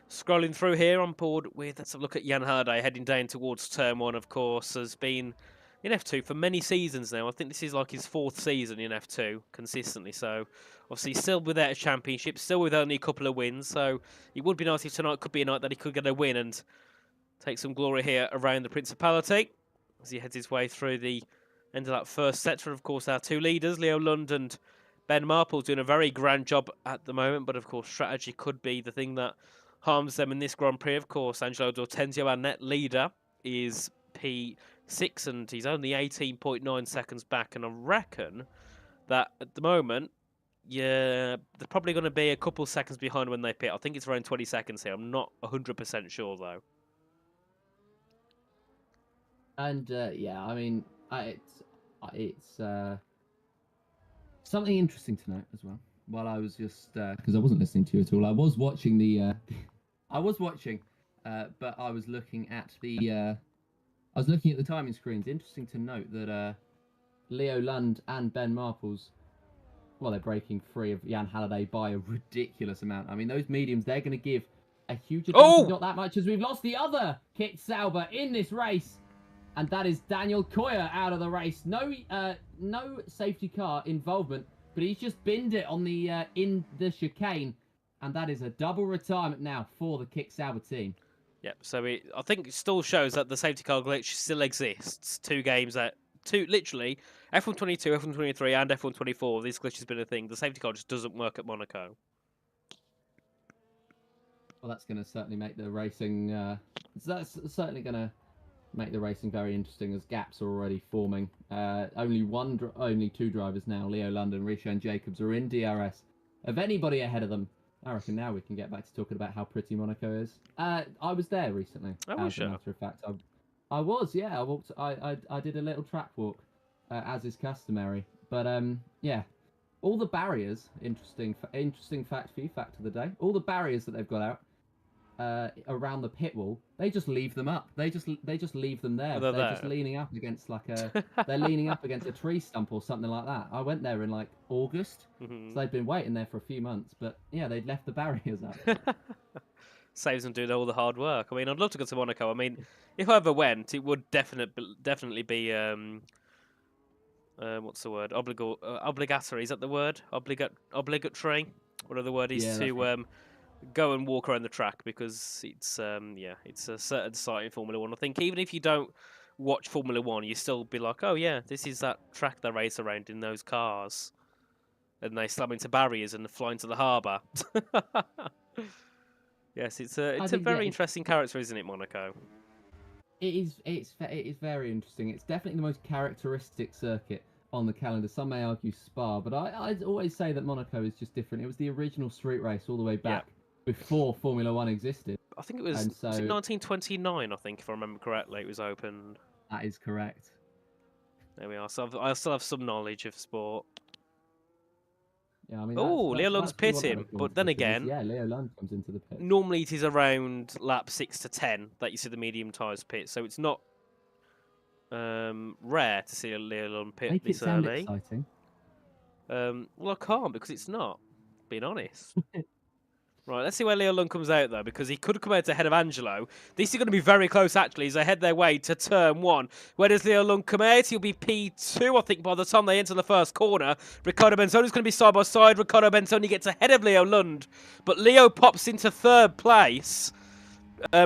scrolling through here on board with, let's have a look at Jan Hardie heading down towards turn 1, of course, has been in F2 for many seasons now. I think this is like his 4th season in F2 consistently, so obviously still without a championship, still with only a couple of wins, so it would be nice if tonight could be a night that he could get a win and take some glory here around the Principality as he heads his way through the end of that first sector. Of course, our 2 leaders, Leo Lund and Ben Marple, doing a very grand job at the moment, but of course strategy could be the thing that harms them in this Grand Prix. Of course, Angelo D'Ortenzio, our net leader, is P6 and he's only 18.9 seconds back, and I reckon that at the moment, yeah, they're probably going to be a couple seconds behind when they pit. I think it's around 20 seconds here. I'm not 100% sure though.
And yeah, I mean, it's something interesting to note as well. While I was just because I wasn't listening to you at all, I was watching but I was looking at the timing screens. Interesting to note that Leo Lund and Ben Marples, well, they're breaking free of Jan Halliday by a ridiculous amount. I mean, those mediums, they're going to give a huge advantage. Not that much, as we've lost the other Kit Sauber in this race. And that is Daniel Koyer out of the race. No safety car involvement, but he's just binned it on the in the chicane, and that is a double retirement now for the Kick Sauber team.
Yep. So I think it still shows that the safety car glitch still exists. 2 games literally F122, F123, and F124. This glitch has been a thing. The safety car just doesn't work at Monaco.
Well, that's going to certainly make the racing. That's certainly going to make the racing very interesting as gaps are already forming. Only two drivers now, Leo London, Risha and Jacobs, are in DRS. Of anybody ahead of them, I reckon now we can get back to talking about how pretty Monaco is. I was there recently.
Oh,
as a matter of fact, I was. Yeah, I walked. I did a little track walk, as is customary. But yeah, all the barriers. Interesting fact for you. Fact of the day. All the barriers that they've got out around the pit wall, they just leave them up. They just leave them there.
They're
just leaning up against they're leaning up against a tree stump or something like that. I went there in like August, so they'd been waiting there for a few months. But yeah, they'd left the barriers up.
Saves them doing all the hard work. I mean, I'd love to go to Monaco. I mean, if I ever went, it would definitely be what's the word? Obligatory. Is that the word? Obligatory. Whatever the word is to go and walk around the track, because it's it's a certain sight in Formula One. I think even if you don't watch Formula One, you still be like, oh yeah, this is that track they race around in those cars, and they slam into barriers and fly into the harbour. Yes, it's a very interesting character, isn't it, Monaco?
It is very interesting. It's definitely the most characteristic circuit on the calendar. Some may argue Spa, but I'd always say that Monaco is just different. It was the original street race all the way back before Formula One existed.
I think it was, was it 1929, I think, if I remember correctly, it was opened.
That is correct.
There we are. So I still have some knowledge of sport.
Yeah, I mean,
oh, Leo Lund's pitting, but then again,
Leo Lund comes into the pit.
Normally it is around lap 6 to 10 that you see the medium tyres pit, so it's not rare to see a Leo Lund pit this early.
Exciting.
Well, I can't, because it's not, being honest. Right, let's see where Leo Lund comes out, though, because he could come out ahead of Angelo. This is going to be very close, actually, as they head their way to turn 1. Where does Leo Lund come out? He'll be P2, I think, by the time they enter the first corner. Riccardo Benzoni's going to be side by side. Riccardo Benzoni gets ahead of Leo Lund, but Leo pops into 3rd place,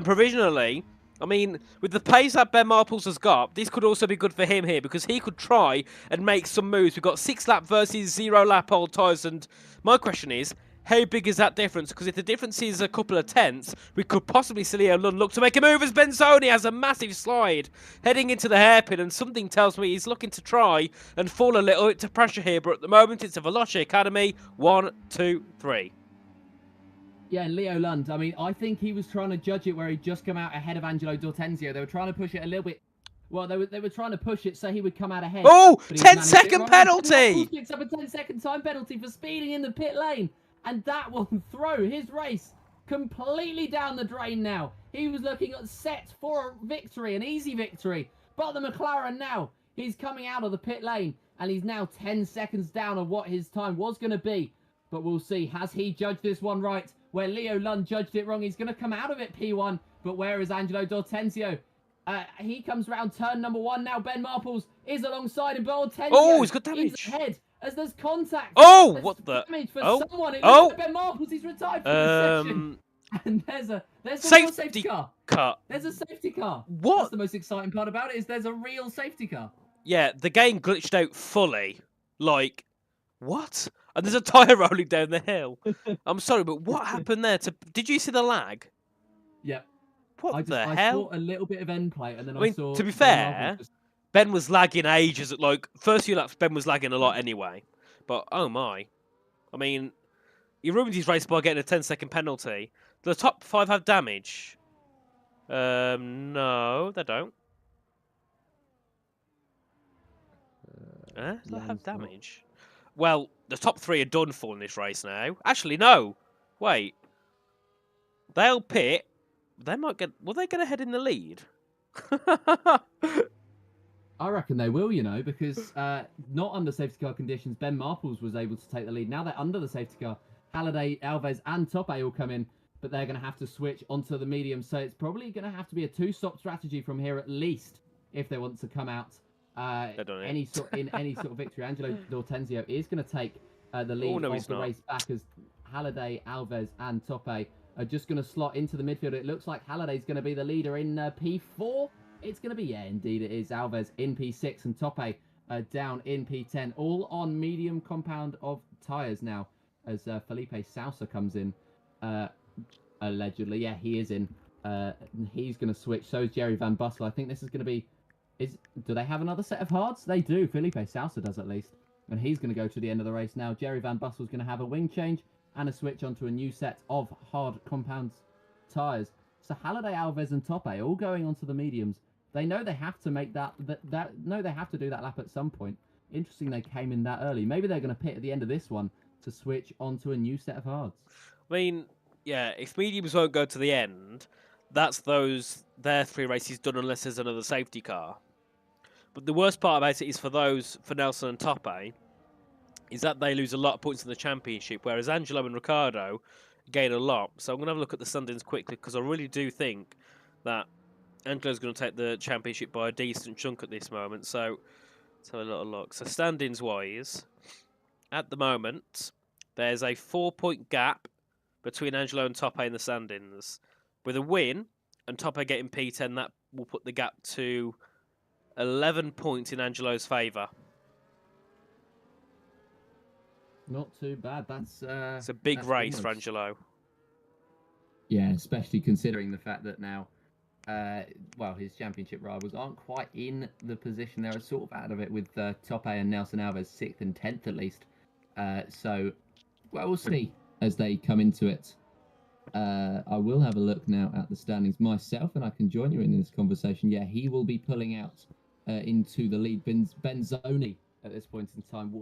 provisionally. I mean, with the pace that Ben Marples has got, this could also be good for him here, because he could try and make some moves. We've got 6 lap versus 0 lap old tyres, and my question is, how big is that difference? Because if the difference is a couple of tenths, we could possibly see Leo Lund look to make a move as Benzoni has a massive slide heading into the hairpin, and something tells me he's looking to try and fall a little bit to pressure here, but at the moment it's a Veloce Academy. 1, 2, 3.
Yeah, Leo Lund, I mean, I think he was trying to judge it where he'd just come out ahead of Angelo D'Ortenzio. They were trying to push it a little bit. Well, they were trying to push it so he would come out ahead.
Oh, 10-second penalty!
He picks up a 10-second time penalty for speeding in the pit lane. And that will throw his race completely down the drain now. He was looking at set for a victory, an easy victory. But the McLaren now, he's coming out of the pit lane. And he's now 10 seconds down on what his time was going to be. But we'll see. Has he judged this one right? Where Leo Lund judged it wrong. He's going to come out of it P1. But where is Angelo D'Ortenzio? He comes round turn number 1 now. Ben Marples is alongside him. But D'Ortenzio
he's got damage.
is ahead. As there's contact.
Oh,
there's
what the?
Damage for
oh,
someone. It
oh.
looks like Ben Marples. He's retired from the section. And there's a
safety
car.
Cut.
There's a safety car.
What?
That's the most exciting part about it, is there's a real safety car.
Yeah, the game glitched out fully. Like, what? And there's a tyre rolling down the hill. I'm sorry, but what happened there? Did you see the lag?
Yeah.
What the
I
hell?
saw a little bit of end play, and then
I mean,
saw.
to be fair, Ben was lagging ages. Like, first few laps, Ben was lagging a lot anyway. But, oh my. I mean, he ruined his race by getting a 10-second penalty. Do the top 5 have damage? No, they don't. Do they have damage? Well, the top 3 are done for in this race now. Actually, no. Wait. They'll pit. They might get... Will they get ahead in the lead?
I reckon they will, you know, because not under safety car conditions, Ben Marples was able to take the lead. Now they're under the safety car. Halliday, Alves, and Tope all come in, but they're going to have to switch onto the medium. So it's probably going to have to be a 2-stop strategy from here at least if they want to come out in any sort of victory. Angelo D'Ortenzio is going to take the lead of the race back, as Halliday, Alves, and Tope are just going to slot into the midfield. It looks like Halliday's going to be the leader in P4. It's going to be, yeah, indeed it is. Alves in P6 and Tope down in P10. All on medium compound of tyres now, as Felipe Sousa comes in, allegedly. Yeah, he is in He's going to switch. So is Jerry Van Bussel. I think this is going to be... Do they have another set of hards? They do. Felipe Sousa does at least. And he's going to go to the end of the race now. Jerry Van Bussel's going to have a wing change and a switch onto a new set of hard compound tyres. So Halliday, Alves and Tope all going onto the mediums. They know they have to make they have to do that lap at some point. Interesting they came in that early. Maybe they're going to pit at the end of this one to switch onto a new set of hards.
I mean, yeah, if mediums won't go to the end, that's their 3 races done unless there's another safety car. But the worst part about it is for Nelson and Tope, is that they lose a lot of points in the championship, whereas Angelo and Ricciardo gain a lot. So I'm going to have a look at the standings quickly, because I really do think that Angelo's going to take the championship by a decent chunk at this moment. So let's have a little look. So standings-wise, at the moment, there's a 4-point gap between Angelo and Tope in the standings. With a win and Tope getting P10, that will put the gap to 11 points in Angelo's favour.
Not too bad.
It's a big race
almost...
for Angelo.
Yeah,
especially considering the fact that now, his championship rivals aren't quite in the position. They're sort of out of it with Tope and Nelson Alves 6th and 10th at least. We'll see as they come into it. I will have a look now at the standings myself, and I can join you in this conversation. Yeah, he will be pulling out into the lead. Benzoni at this point in time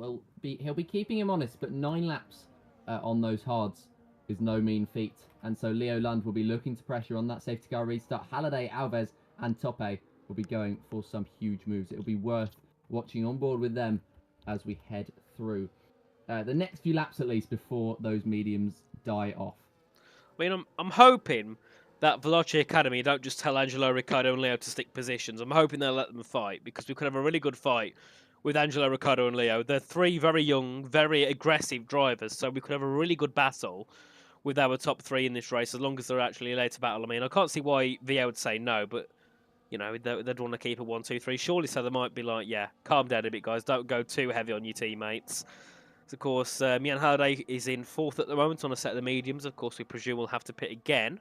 he'll be keeping him honest, but 9 laps on those hards is no mean feat. And so Leo Lund will be looking to pressure on that safety car restart. Halliday, Alves and Tope will be going for some huge moves. It'll be worth watching on board with them as we head through the next few laps at least before those mediums die off.
I mean, I'm hoping that Veloce Academy don't just tell Angelo, Ricciardo and Leo to stick positions. I'm hoping they'll let them fight, because we could have a really good fight with Angelo, Ricciardo and Leo. They're 3 very young, very aggressive drivers, so we could have a really good battle with our top 3 in this race, as long as they're actually allowed to battle. I mean, I can't see why VA would say no, but, you know, they'd want to keep it 1, 2, 3. Surely so they might be like, yeah, calm down a bit, guys. Don't go too heavy on your teammates. Of course, Mian Halliday is in 4th at the moment on a set of the mediums. Of course, we presume we'll have to pit again,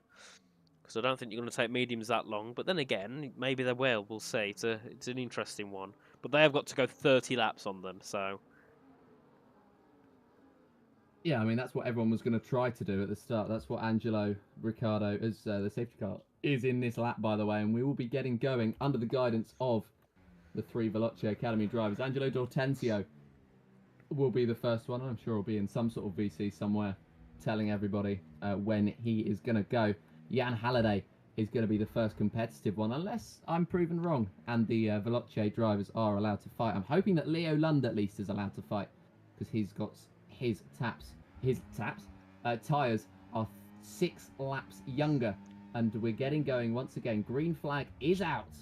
because I don't think you're going to take mediums that long. But then again, maybe they will. We'll see. It's an interesting one. But they have got to go 30 laps on them, so...
Yeah, I mean, that's what everyone was going to try to do at the start. That's what Angelo, Ricciardo, as the safety car, is in this lap, by the way. And we will be getting going under the guidance of the 3 Veloce Academy drivers. Angelo D'Ortenzio will be the first one. I'm sure he'll be in some sort of VC somewhere telling everybody when he is going to go. Jan Halliday is going to be the first competitive one, unless I'm proven wrong and the Veloce drivers are allowed to fight. I'm hoping that Leo Lund at least is allowed to fight, because he's got his tyres are 6 laps younger, and we're getting going once again. Green flag is out,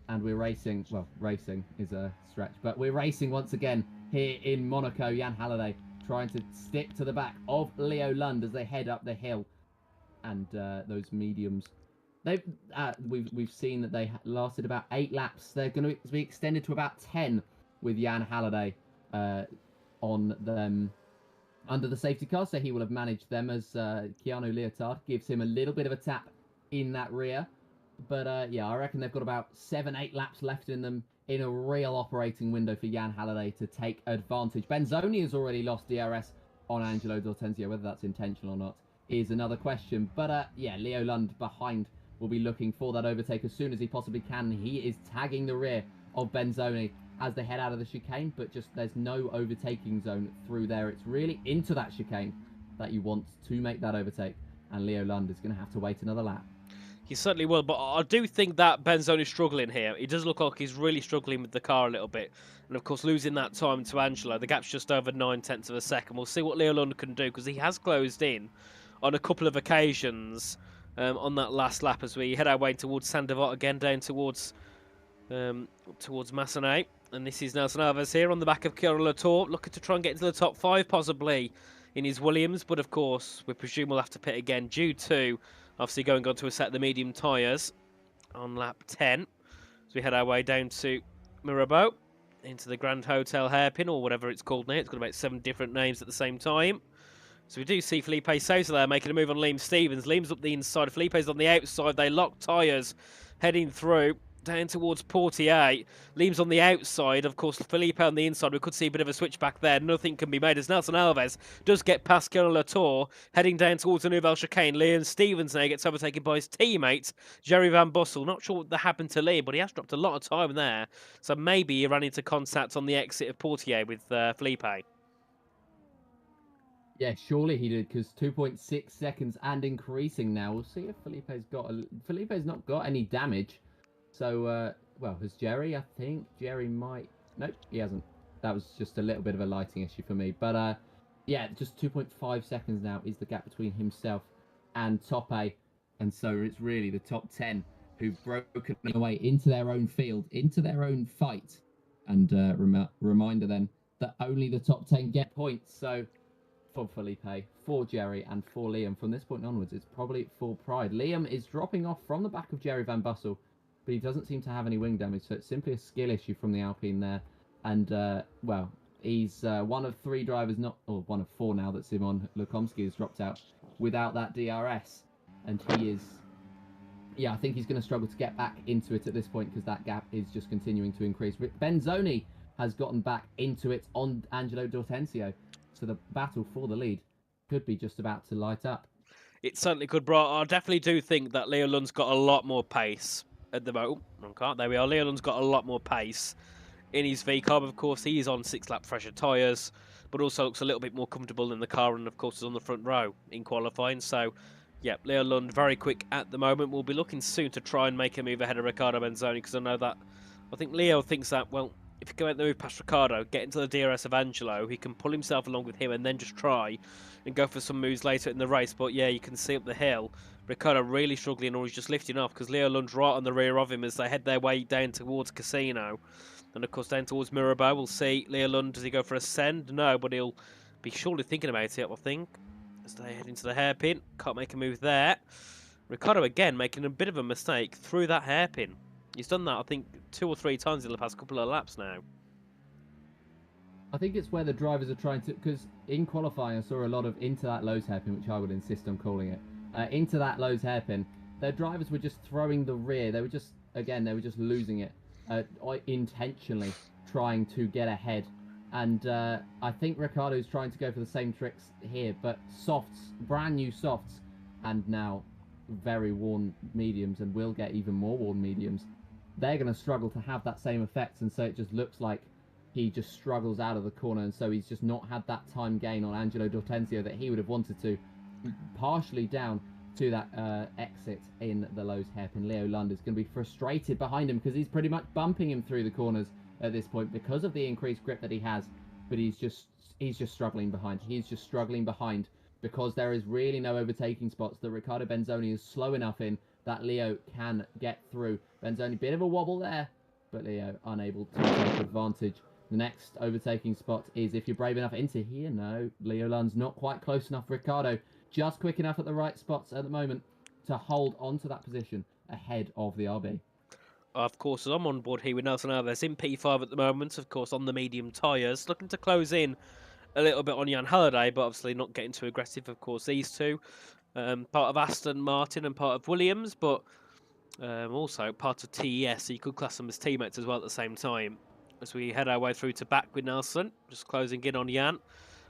and we're racing. Well, racing is a stretch, but we're racing once again here in Monaco. Jan Halliday trying to stick to the back of Leo Lund as they head up the hill, and those mediums. We've seen that they lasted about 8 laps. They're going to be extended to about 10 with Jan Halliday on them under the safety car, so he will have managed them as Keanu Leotard gives him a little bit of a tap in that rear. But yeah, I reckon they've got about 7-8 laps left in them in a real operating window for Jan Halliday to take advantage. Benzoni has already lost DRS on Angelo D'Ortenzio. Whether that's intentional or not is another question. But yeah, Leo Lund behind will be looking for that overtake as soon as he possibly can. He is tagging the rear of Benzoni as they head out of the chicane, but just there's no overtaking zone through there. It's really into that chicane that you want to make that overtake, and Leo Lund is going to have to wait another lap.
He certainly will, but I do think that Benzoni is struggling here. It does look like he's really struggling with the car a little bit. And of course, losing that time to Angelo, the gap's just over 9/10 of a second. We'll see what Leo Lund can do, because he has closed in on a couple of occasions on that last lap as we head our way towards Saint-Devote again, down towards Massenet. And this is Nelson Alves here on the back of Keanu Latour, looking to try and get into the top 5 possibly in his Williams. But of course, we presume we'll have to pit again due to obviously going on to a set of the medium tyres on lap 10. So we head our way down to Mirabeau, into the Grand Hotel Hairpin, or whatever it's called now. It's got about 7 different names at the same time. So we do see Felipe Sosa there making a move on Liam Stevens. Liam's up the inside, Felipe's on the outside. They lock tyres, heading through down towards Portier. Liam's on the outside, of course. Felipe on the inside. We could see a bit of a switch back there. Nothing can be made as Nelson Alves does get past Kieran Latour, heading down towards the Nouvelle Chicane. Liam Stevens now gets overtaken by his teammate Jerry Van Bussel. Not sure what happened to Liam, but he has dropped a lot of time there. So maybe he ran into contact on the exit of Portier with Felipe.
Yeah, surely he did, because 2.6 seconds and increasing now. We'll see if Felipe's not got any damage. So, well, has Jerry? I think Jerry might. Nope, he hasn't. That was just a little bit of a lighting issue for me. But, yeah, just 2.5 seconds now is the gap between himself and top 8. And so it's really the top 10 who've broken away into their own field, into their own fight. And reminder then that only the top 10 get points. So for Felipe, for Jerry, and for Liam, from this point onwards, it's probably full pride. Liam is dropping off from the back of Jerry Van Bussel, but he doesn't seem to have any wing damage, so it's simply a skill issue from the Alpine there. And, well, he's one of 3 drivers, or one of 4 now that Simon Lukomski has dropped out without that DRS. And he is, yeah, I think he's going to struggle to get back into it at this point, because that gap is just continuing to increase. Benzoni has gotten back into it on Angelo D'Ortenzio, so the battle for the lead could be just about to light up.
It certainly could, bro. I definitely do think that Leo Lund's got a lot more pace at the moment. There we are. Leo Lund's got a lot more pace in his V-Carb. Of course, he is on 6-lap fresher tyres, but also looks a little bit more comfortable in the car, and of course is on the front row in qualifying. So, yeah, Leo Lund very quick at the moment. We'll be looking soon to try and make a move ahead of Riccardo Benzoni, because I think Leo thinks that, well, if you go out the move past Riccardo, get into the DRS of Angelo, he can pull himself along with him and then just try and go for some moves later in the race. But yeah, you can see up the hill, Riccardo really struggling, or he's just lifting off, because Leo Lund's right on the rear of him as they head their way down towards Casino. And of course down towards Mirabeau, we'll see Leo Lund, does he go for a send? No, but he'll be surely thinking about it, I think, as they head into the hairpin. Can't make a move there. Riccardo again making a bit of a mistake through that hairpin. He's done that, I think, 2 or 3 times in the past couple of laps now.
I think it's where the drivers are trying to, because in qualifying I saw a lot of into that Lowe's hairpin, which I would insist on calling it. Into that Lowe's hairpin, their drivers were just throwing the rear. They were just, again, they were just losing it, intentionally trying to get ahead. And I think Riccardo's trying to go for the same tricks here, but softs, brand new softs, and now very worn mediums, and will get even more worn mediums. They're going to struggle to have that same effect, and so it just looks like he just struggles out of the corner, and so he's just not had that time gain on Angelo D'Ortenzio that he would have wanted to, partially down to that exit in the Lowe's hairpin. Leo Lund is going to be frustrated behind him, because he's pretty much bumping him through the corners at this point because of the increased grip that he has, but he's just struggling behind. He's just struggling behind because there is really no overtaking spots that Riccardo Benzoni is slow enough in that Leo can get through. Benzoni, bit of a wobble there, but Leo unable to take advantage. The next overtaking spot is, if you're brave enough, into here. No, Leo Lund's not quite close enough. Riccardo just quick enough at the right spots at the moment to hold on to that position ahead of the RB.
Of course, I'm on board here with Nelson Alves in P5 at the moment, of course, on the medium tyres. Looking to close in a little bit on Jan Halliday, but obviously not getting too aggressive, of course, these two. Part of Aston Martin and part of Williams, but also part of TES, so you could class them as teammates as well at the same time. As we head our way through to back with Nelson, just closing in on Jan.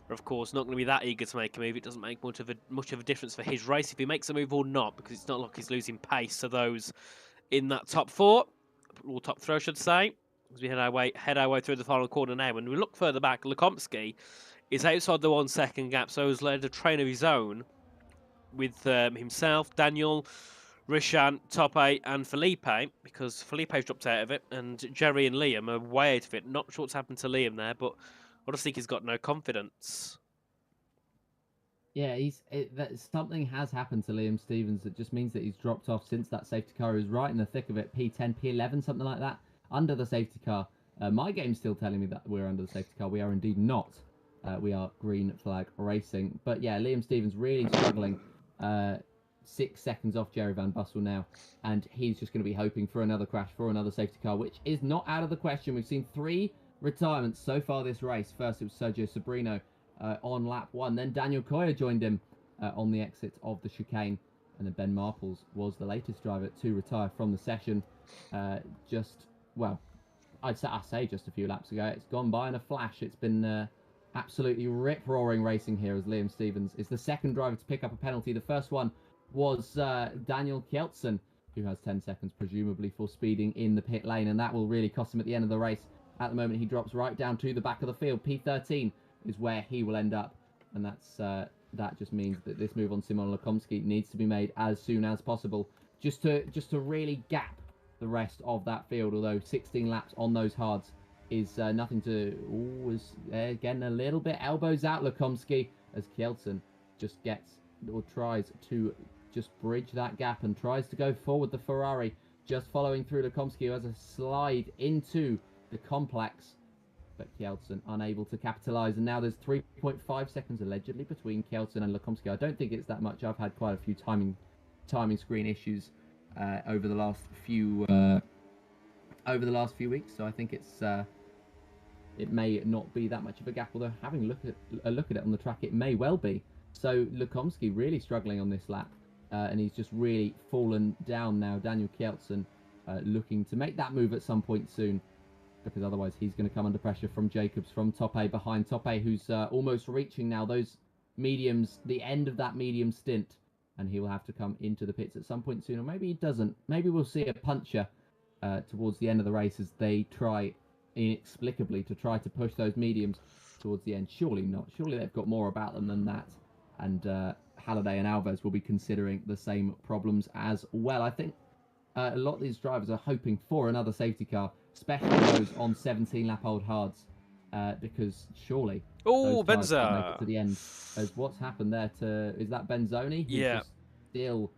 But of course, not going to be that eager to make a move. It doesn't make much of a difference for his race if he makes a move or not, because it's not like he's losing pace to those in that top 4, or top 3, I should say. As we head our way through the final corner now, when we look further back, Lukomski is outside the 1 second gap, so he's led a train of his own with himself, Daniel, Rishan, Tope, and Felipe, because Felipe's dropped out of it, and Jerry and Liam are way out of it. Not sure what's happened to Liam there, but I just think he's got no confidence.
Yeah, something has happened to Liam Stevens that just means that he's dropped off since that safety car. He was right in the thick of it, P10, P11, something like that, under the safety car. My game's still telling me that we're under the safety car. We are indeed not. We are green flag racing. But yeah, Liam Stevens really struggling. 6 seconds off Jerry Van Bussel now, and he's just going to be hoping for another crash, for another safety car, which is not out of the question. We've seen 3 retirements so far this race. First, it was Sergio Sobrino on lap 1. Then Daniel Coyer joined him on the exit of the chicane. And then Ben Marples was the latest driver to retire from the session. I say just a few laps ago. It's gone by in a flash. It's been absolutely rip-roaring racing here as Liam Stevens is the second driver to pick up a penalty. The first one was Daniel Kjeltzen, who has 10 seconds, presumably, for speeding in the pit lane, and that will really cost him at the end of the race. At the moment, he drops right down to the back of the field. P13 is where he will end up, and that just means that this move on Simon Lekomsky needs to be made as soon as possible, just to really gap the rest of that field. Although 16 laps on those hards is nothing to. Is getting a little bit elbows out Lekomsky as Kjeltzen just gets or tries to just bridge that gap and tries to go forward. The Ferrari just following through Lekomsky, who has a slide into the complex, but Kjeltzen unable to capitalise. And now there's 3.5 seconds allegedly between Kjeltzen and Lekomsky. I don't think it's that much. I've had quite a few timing screen issues over the last few weeks, so I think it may not be that much of a gap. Although having a look at it on the track, it may well be. So Lekomsky really struggling on this lap, and he's just really fallen down now. Daniel Kjeltzen looking to make that move at some point soon, because otherwise he's going to come under pressure from Jacobs from Top A behind. Top A, who's almost reaching now those mediums, the end of that medium stint, and he will have to come into the pits at some point soon, or maybe he doesn't. Maybe we'll see a puncher towards the end of the race as they try inexplicably to try to push those mediums towards the end. Surely not. Surely they've got more about them than that. And Halliday and Alves will be considering the same problems as well. I think a lot of these drivers are hoping for another safety car, especially those on 17-lap-old hards, because surely those drivers can make it to the end. As what's happened there is that Benzoni? Who's just still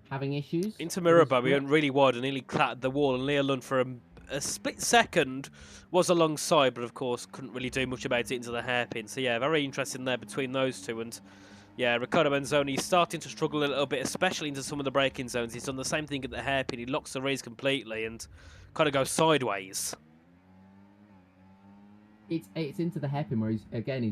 having issues?
Into Mirabeau, he went really wide and nearly clattered the wall, and Leo Lund for a split second was alongside, but of course couldn't really do much about it into the hairpin. So yeah, very interesting there between those two. And yeah, Riccardo Benzoni starting to struggle a little bit, especially into some of the braking zones. He's done the same thing at the hairpin. He locks the race completely and kind of goes sideways.
It's into the hairpin where he's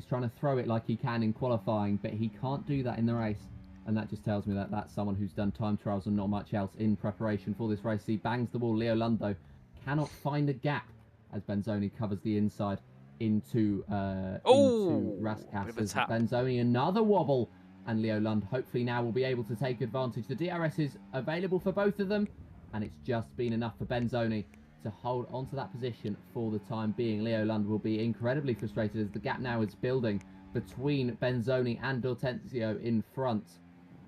trying to throw it like he can in qualifying, but he can't do that in the race. And that just tells me that that's someone who's done time trials and not much else in preparation for this race. He bangs the wall. Leo Lundo cannot find a gap as Benzoni covers the inside into Raskas. Benzoni another wobble, and Leo Lund hopefully now will be able to take advantage. The DRS is available for both of them, and it's just been enough for Benzoni to hold onto that position for the time being. Leo Lund will be incredibly frustrated as the gap now is building between Benzoni and D'Ortenzio in front.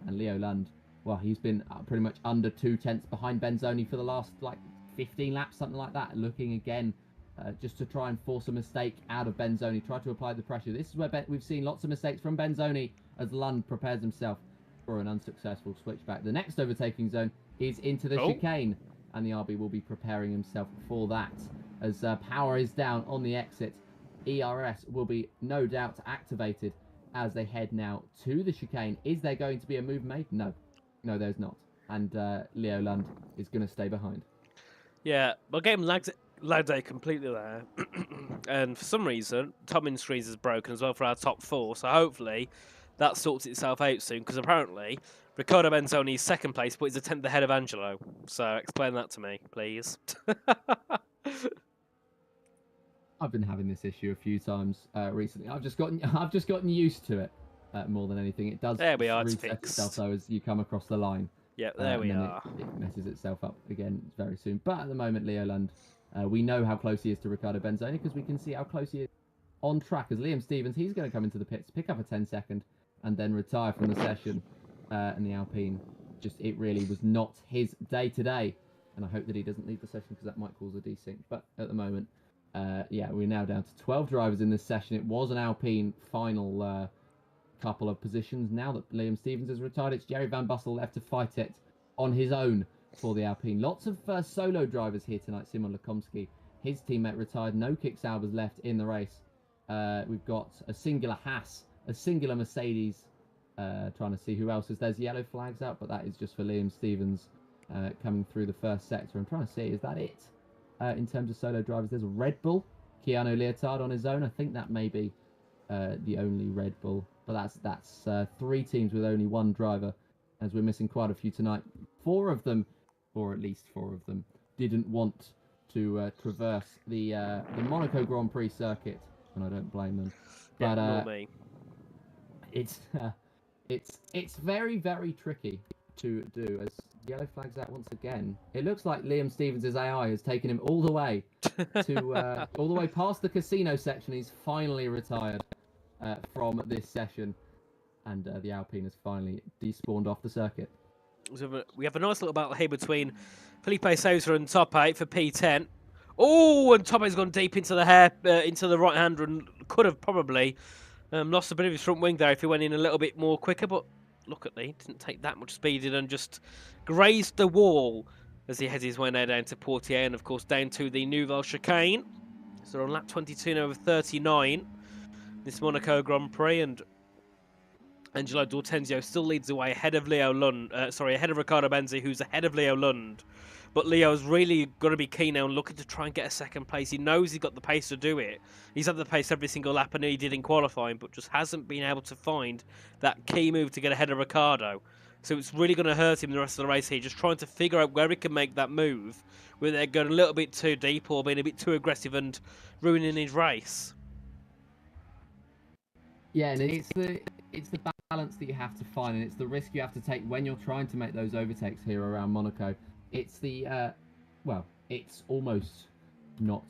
And Leo Lund, well, he's been pretty much under 2 tenths behind Benzoni for the last 15 laps, something like that, looking again just to try and force a mistake out of Benzoni, try to apply the pressure. This is where we've seen lots of mistakes from Benzoni as Lund prepares himself for an unsuccessful switchback. The next overtaking zone is into the chicane, and the RB will be preparing himself for that as power is down on the exit. ERS will be no doubt activated as they head now to the chicane. Is there going to be a move made? No, there's not. And Leo Lund is going to stay behind.
Yeah, well, game lagged out completely there. And for some reason, timing screens is broken as well for our top 4. So hopefully that sorts itself out soon, because apparently Riccardo Benzoni is second place, but he's a 10th ahead of Angelo. So explain that to me, please.
I've been having this issue a few times recently. I've just gotten used to it more than anything. It does reset itself though as you come across the line.
Yeah, there we are.
It messes itself up again very soon. But at the moment, Leo Lund, we know how close he is to Riccardo Benzoni because we can see how close he is on track. As Liam Stevens, he's going to come into the pits, pick up a 10-second, and then retire from the session. And the Alpine, it really was not his day today. And I hope that he doesn't leave the session because that might cause a desync. But at the moment, we're now down to 12 drivers in this session. It was an Alpine final couple of positions. Now that Liam Stevens has retired, it's Jerry Van Bussel left to fight it on his own for the Alpine. Lots of solo drivers here tonight. Simon Lekomsky, his teammate, retired. No Kick Saubers left in the race. We've got a singular Haas, a singular Mercedes. Trying to see who else is. There's yellow flags out, but that is just for Liam Stevens coming through the first sector. I'm trying to see, is that it? In terms of solo drivers, there's a Red Bull, Keanu Leotard on his own. I think that may be the only Red Bull. But that's 3 teams with only 1 driver, as we're missing quite a few tonight. 4 of them, or at least 4 of them, didn't want to traverse the Monaco Grand Prix circuit, and I don't blame them. But
nor me.
it's very, very tricky to do, as yellow flags out once again. It looks like Liam Stevens' AI has taken him all the way to all the way past the casino section. He's finally retired from this session, and the Alpine has finally despawned off the circuit.
So we have a nice little battle here between Felipe Sousa and Top 8 for P10. Oh, and Top 8's gone deep into the into the right-hander, and could have probably lost a bit of his front wing there if he went in a little bit more quicker, but look at me, didn't take that much speed and just grazed the wall as he heads his way now down to Portier and of course down to the Nouvelle chicane. So on lap 22 now of 39, this Monaco Grand Prix, and Angelo D'Ortenzio still leads the way ahead of ahead of Ricardo Benzi, who's ahead of Leo Lund. But Leo's really going to be keen now and looking to try and get a second place. He knows he's got the pace to do it. He's had the pace every single lap, and he did in qualifying, but just hasn't been able to find that key move to get ahead of Ricardo. So it's really going to hurt him the rest of the race here, just trying to figure out where he can make that move, whether they're going a little bit too deep or being a bit too aggressive and ruining his race.
Yeah, and it's the balance that you have to find, and it's the risk you have to take when you're trying to make those overtakes here around Monaco. It's the well, it's almost not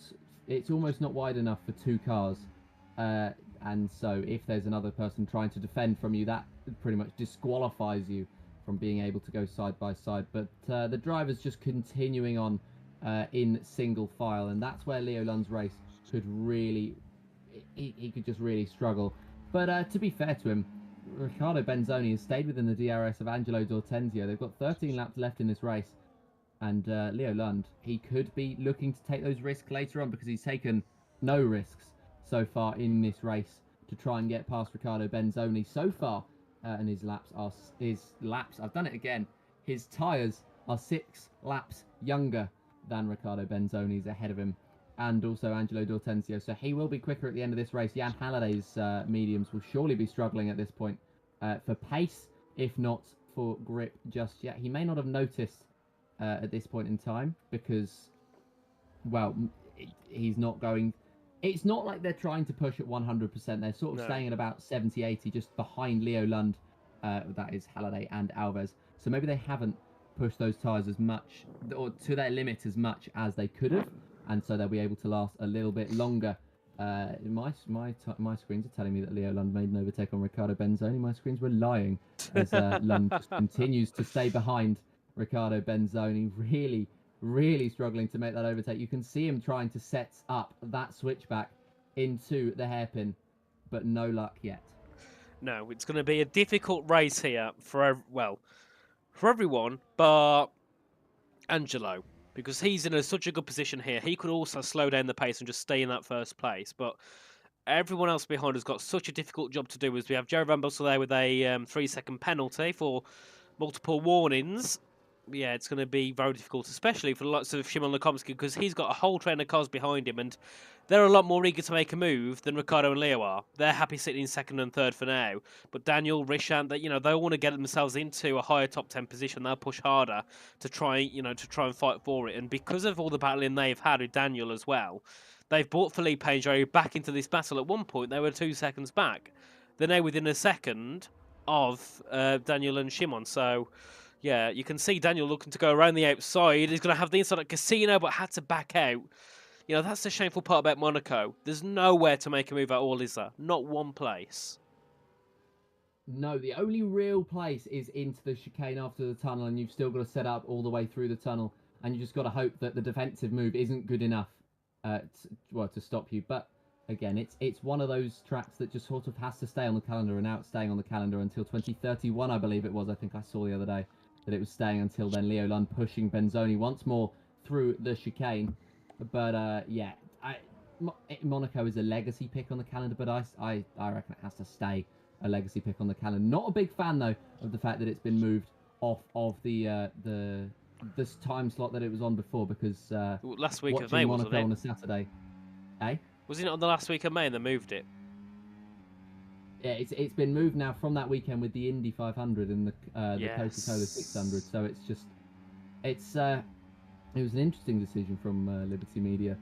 wide enough for 2 cars, and so if there's another person trying to defend from you, that pretty much disqualifies you from being able to go side by side. But the driver's just continuing on in single file, and that's where Leo Lund's race could really, he could just really struggle. But to be fair to him, Riccardo Benzoni has stayed within the DRS of Angelo D'Ortenzio. They've got 13 laps left in this race. And Leo Lund, he could be looking to take those risks later on, because he's taken no risks so far in this race to try and get past Riccardo Benzoni so far. And his laps, I've done it again. His tyres are 6 laps younger than Riccardo Benzoni's ahead of him. And also Angelo D'Ortenzio. So he will be quicker at the end of this race. Jan Halliday's mediums will surely be struggling at this point for pace, if not for grip just yet. He may not have noticed at this point in time, because, well, he's not going. It's not like they're trying to push at 100%. They're sort of staying at about 70, 80, just behind Leo Lund. That is Halliday and Alves. So maybe they haven't pushed those tyres as much, or to their limit as much as they could have, and so they'll be able to last a little bit longer. My screens are telling me that Leo Lund made an overtake on Riccardo Benzoni. My screens were lying, as Lund just continues to stay behind Riccardo Benzoni, really struggling to make that overtake. You can see him trying to set up that switchback into the hairpin, but no luck yet.
No, it's going to be a difficult race here for everyone, but Angelo, because he's in such a good position here. He could also slow down the pace and just stay in that first place, but everyone else behind has got such a difficult job to do, as we have Joe Van Bussel there with a 3-second penalty for multiple warnings. Yeah, it's going to be very difficult, especially for the likes of Szymon Lekomski, because he's got a whole train of cars behind him, and they're a lot more eager to make a move than Riccardo and Leo are. They're happy sitting in 2nd and 3rd for now, but Daniel, Rishant, they want to get themselves into a higher top 10 position. They'll push harder to try and fight for it, and because of all the battling they've had with Daniel as well, they've brought Felipe and Joe back into this battle. At one point, they were 2 seconds back. They're now within a second of Daniel and Szymon, so. Yeah, you can see Daniel looking to go around the outside. He's going to have the inside at Casino, but had to back out. That's the shameful part about Monaco. There's nowhere to make a move at all, is there? Not one place.
No, the only real place is into the chicane after the tunnel, and you've still got to set up all the way through the tunnel, and you just got to hope that the defensive move isn't good enough to stop you. But again, it's one of those tracks that just sort of has to stay on the calendar, and now it's staying on the calendar until 2031, I believe it was. I think I saw the other day that it was staying until then. Leo Lund pushing Benzoni once more through the chicane. But yeah, Monaco is a legacy pick on the calendar, but I reckon it has to stay a legacy pick on the calendar. Not a big fan though of the fact that it's been moved off of this time slot that it was on before, because
last week of
watching
May,
Monaco
wasn't it?
on a Saturday. Eh?
Was it not on the last week of May and they moved it?
yeah, it's been moved now from that weekend with the Indy 500 and the
Yes.
Coca-Cola 600. So it's just it was an interesting decision from Liberty Media.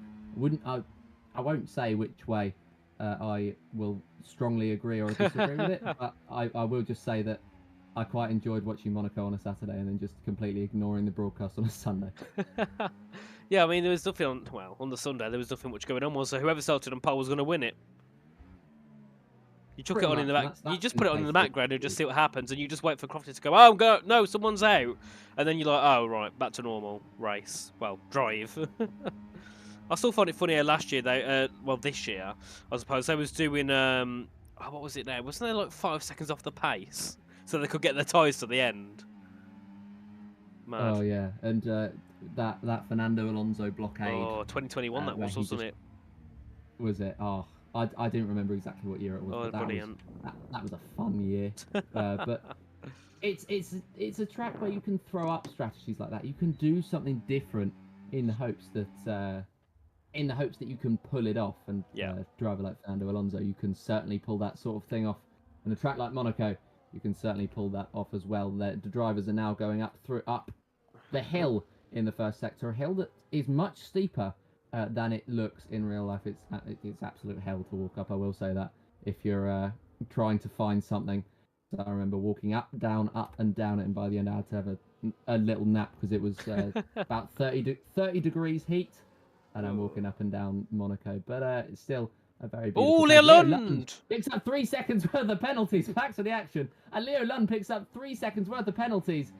I won't say which way I will strongly agree or disagree with it, but I will just say that I quite enjoyed watching Monaco on a Saturday and then just completely ignoring the broadcast on a Sunday.
Yeah, I mean, there was nothing on the Sunday, there was nothing much going on, so whoever started on pole was going to win it. You chuck
Pretty
it on in the
much,
back.
that's
You just
been
put
the
it on in
case
the
for
background and just
years.
see what happens, and you just wait for Crofty to go, oh, no, someone's out. And then you're like, oh, right, back to normal race. Well, drive. I still find it funnier last year, though. Well, this year, I suppose. They was doing, what was it now? Wasn't there like 5 seconds off the pace? So they could get their tyres to the end. Mad.
Oh yeah, and that Fernando Alonso blockade.
Oh, 2021 that
where
was,
he
wasn't
just-
it?
Was it? Oh, I didn't remember exactly what year it was.
Oh,
but that
brilliant.
that was a fun year. But it's a track where you can throw up strategies like that. You can do something different in the hopes that you can pull it off. And
Yeah.
a driver like Fernando Alonso, you can certainly pull that sort of thing off. And a track like Monaco, you can certainly pull that off as well. The drivers are now going up the hill in the first sector, a hill that is much steeper than it looks in real life. It's absolute hell to walk up. I will say that if you're trying to find something. So I remember walking up and down it, and by the end I had to have a little nap because it was about 30 degrees heat, and I'm walking up and down Monaco. But it's still a very beautiful.
Oh,
track.
Leo Lund!
Picks up 3 seconds worth of penalties. Back to the action, and Leo Lund picks up 3 seconds worth of penalties.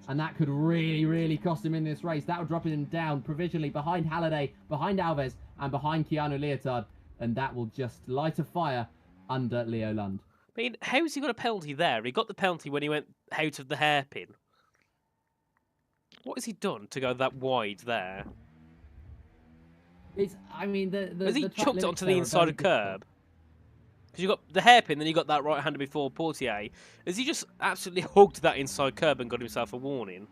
And that could really, really cost him in this race. That would drop him down provisionally behind Halliday, behind Alves, and behind Keanu Leotard. And that will just light a fire under Leo Lund.
I mean, how's he got a penalty there? He got the penalty when he went out of the hairpin. What has he done to go that wide there?
I mean,
Has he
the track
chucked it
limits
onto
there
the
are
inside
very
of curb? Because you got the hairpin, then you got that right-hander before Portier. Has he just absolutely hugged that inside curb and got himself a warning?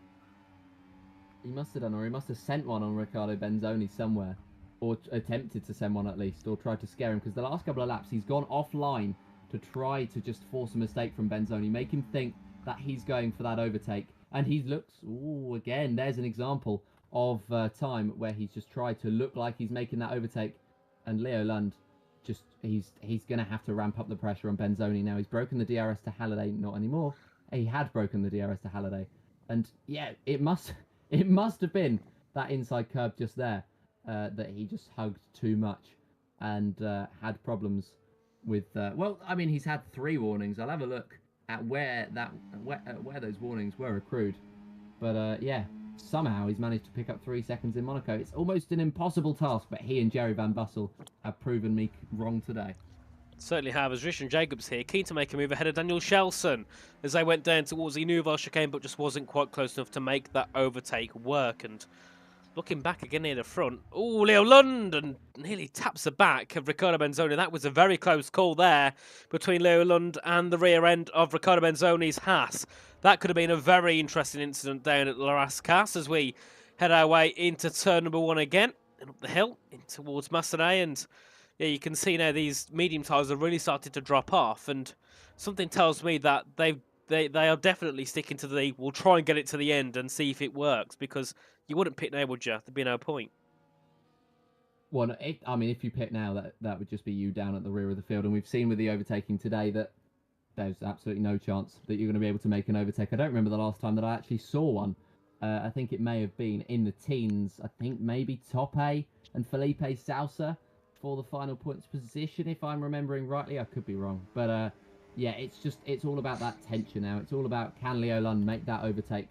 He must have done, or he must have sent one on Riccardo Benzoni somewhere, or attempted to send one at least, or tried to scare him. Because the last couple of laps, he's gone offline to try to just force a mistake from Benzoni, make him think that he's going for that overtake. And he looks, ooh, again, there's an example of time where he's just tried to look like he's making that overtake. And Leo Lund, just, he's going to have to ramp up the pressure on Benzoni now. He's broken the DRS to Halliday, not anymore. He had broken the DRS to Halliday. And yeah, it must have been that inside curb just there that he just hugged too much and had problems with. Well, I mean, he's had 3 warnings. I'll have a look at where those warnings were accrued. But yeah, somehow he's managed to pick up 3 seconds in Monaco. It's almost an impossible task, but he and Jerry Van Bussel have proven me wrong today.
Certainly have, as Richard Jacobs here, keen to make a move ahead of Daniel Shelson as they went down towards the Nouvelle chicane, but just wasn't quite close enough to make that overtake work. And looking back again near the front, oh, Leo Lund, and nearly taps the back of Riccardo Benzoni. That was a very close call there between Leo Lund and the rear end of Riccardo Benzoni's Haas. That could have been a very interesting incident down at La Rascasse as we head our way into turn number 1 again and up the hill in towards Massenet. And yeah, you can see now these medium tyres have really started to drop off, and something tells me that they are definitely sticking to we'll try and get it to the end and see if it works, because you wouldn't pit now, would you? There'd be no point.
Well, I mean, if you pit now, that would just be you down at the rear of the field. And we've seen with the overtaking today that there's absolutely no chance that you're going to be able to make an overtake. I don't remember the last time that I actually saw one. I think it may have been in the teens. I think maybe Tope and Felipe Sousa for the final points position, if I'm remembering rightly. I could be wrong. But yeah, it's all about that tension now. It's all about, can Leo Lund make that overtake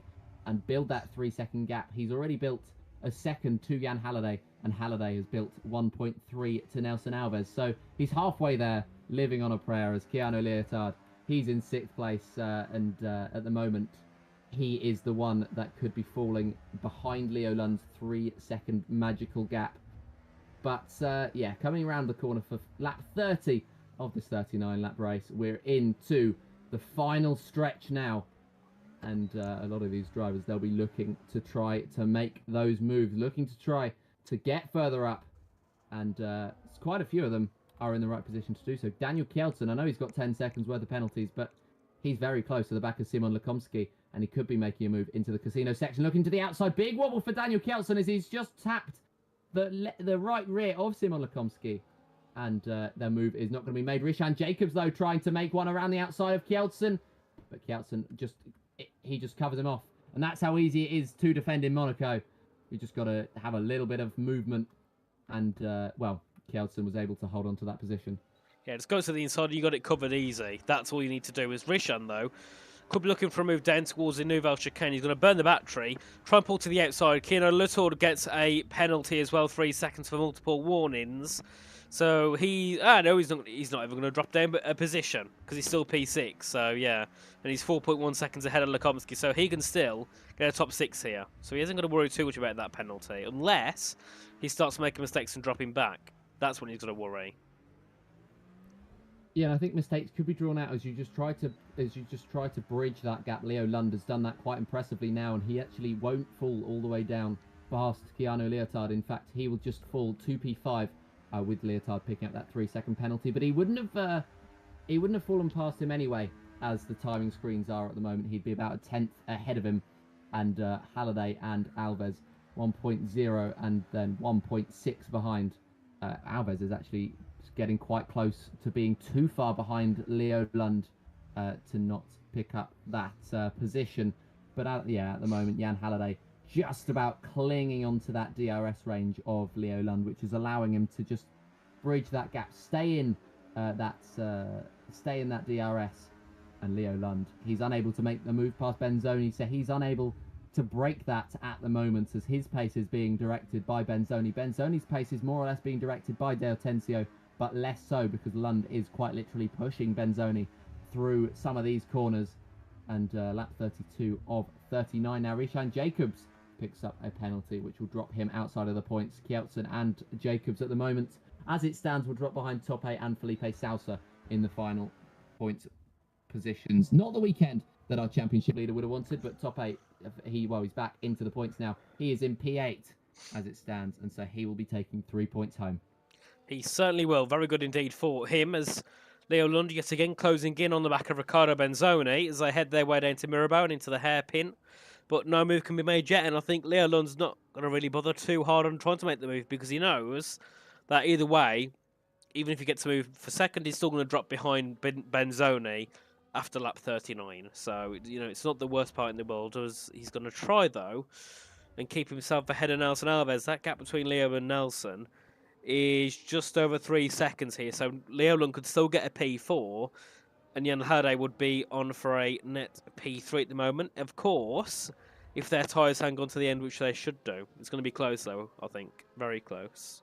and build that 3-second gap? He's already built a second to Jan Halliday, and Halliday has built 1.3 to Nelson Alves. So he's halfway there, living on a prayer, as Keanu Leotard, he's in 6th place, and at the moment, he is the one that could be falling behind Leo Lund's 3-second magical gap. But yeah, coming around the corner for lap 30 of this 39-lap race, we're into the final stretch now. And a lot of these drivers, they'll be looking to try to make those moves, looking to try to get further up. And quite a few of them are in the right position to do so. Daniel Kjelsen, I know he's got 10 seconds worth of penalties, but he's very close to the back of Simon Lekomsky, and he could be making a move into the casino section. Looking to the outside, big wobble for Daniel Kjelsen as he's just tapped the right rear of Simon Lekomsky, and their move is not going to be made. Rishan Jacobs, though, trying to make one around the outside of Kjelsen, but Kjelsen he just covers him off, and that's how easy it is to defend in Monaco. You just got to have a little bit of movement, and well, Kjelsen was able to hold on to that position.
Yeah, just go to the inside, you got it covered easy. That's all you need to do. Is Rishan, though, could be looking for a move down towards the Nouvelle chicane. He's going to burn the battery, try and pull to the outside. Keanu Latour gets a penalty as well, 3 seconds for multiple warnings. So he's not even going to drop down a position because he's still P6. So yeah, and he's 4.1 seconds ahead of Lekomsky, so he can still get a top 6 here. So he isn't going to worry too much about that penalty unless he starts making mistakes and dropping back. That's when he's going to worry.
Yeah, I think mistakes could be drawn out as you just try to bridge that gap. Leo Lund has done that quite impressively now, and he actually won't fall all the way down past Keanu Leotard. In fact, he will just fall 2p5 with Leotard picking up that 3-second penalty. But he wouldn't have fallen past him anyway, as the timing screens are at the moment. He'd be about a 10th ahead of him, and Halliday and Alves 1.0 and then 1.6 behind. Alves is actually getting quite close to being too far behind Leo Lund to not pick up that position. But at the moment, Jan Halliday just about clinging onto that DRS range of Leo Lund, which is allowing him to just bridge that gap, stay in that DRS. And Leo Lund, he's unable to make the move past Benzoni, so he's unable to break that at the moment as his pace is being directed by Benzoni. Benzoni's pace is more or less being directed by De Hortensio, but less so because Lund is quite literally pushing Benzoni through some of these corners. And lap 32 of 39 now. Rishan Jacobs picks up a penalty, which will drop him outside of the points. Kjelsen and Jacobs at the moment, as it stands, will drop behind Tope and Felipe Sousa in the final point positions. Not the weekend that our championship leader would have wanted, but Tope, he's back into the points now. He is in P8 as it stands, and so he will be taking 3 points home.
He certainly will. Very good indeed for him, as Leo Lund yet again closing in on the back of Riccardo Benzoni as they head their way down to Mirabeau and into the hairpin. But no move can be made yet, and I think Leo Lund's not going to really bother too hard on trying to make the move because he knows that either way, even if he gets a move for second, he's still going to drop behind Benzoni after lap 39. So, it's not the worst part in the world. He's going to try, though, and keep himself ahead of Nelson Alves. That gap between Leo and Nelson is just over 3 seconds here. So Leo Lund could still get a P4, and Jan Halliday would be on for a net P3 at the moment. Of course, if their tyres hang on to the end, which they should do. It's going to be close, though, I think. Very close.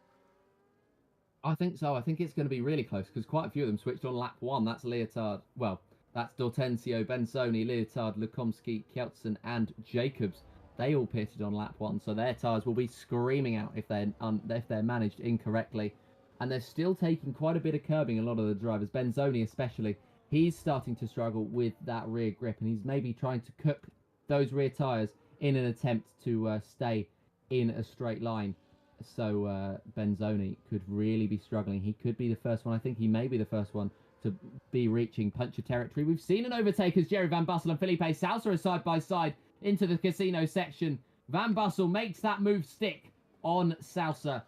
I think so. I think it's going to be really close because quite a few of them switched on lap 1. That's Leotard. Well, that's D'Hortensio, Benzoni, Leotard, Lekomsky, Kjelsen, and Jacobs. They all pitted on lap 1, so their tyres will be screaming out if they're managed incorrectly. And they're still taking quite a bit of curbing, a lot of the drivers. Benzoni especially, he's starting to struggle with that rear grip, and he's maybe trying to cook those rear tyres in an attempt to stay in a straight line. So Benzoni could really be struggling. He could be the first one. I think he may be the first one to be reaching puncture territory. We've seen an overtake as Jerry Van Bussel and Felipe Sousa are side by side into the casino section. Van Bussel makes that move stick on Sousa,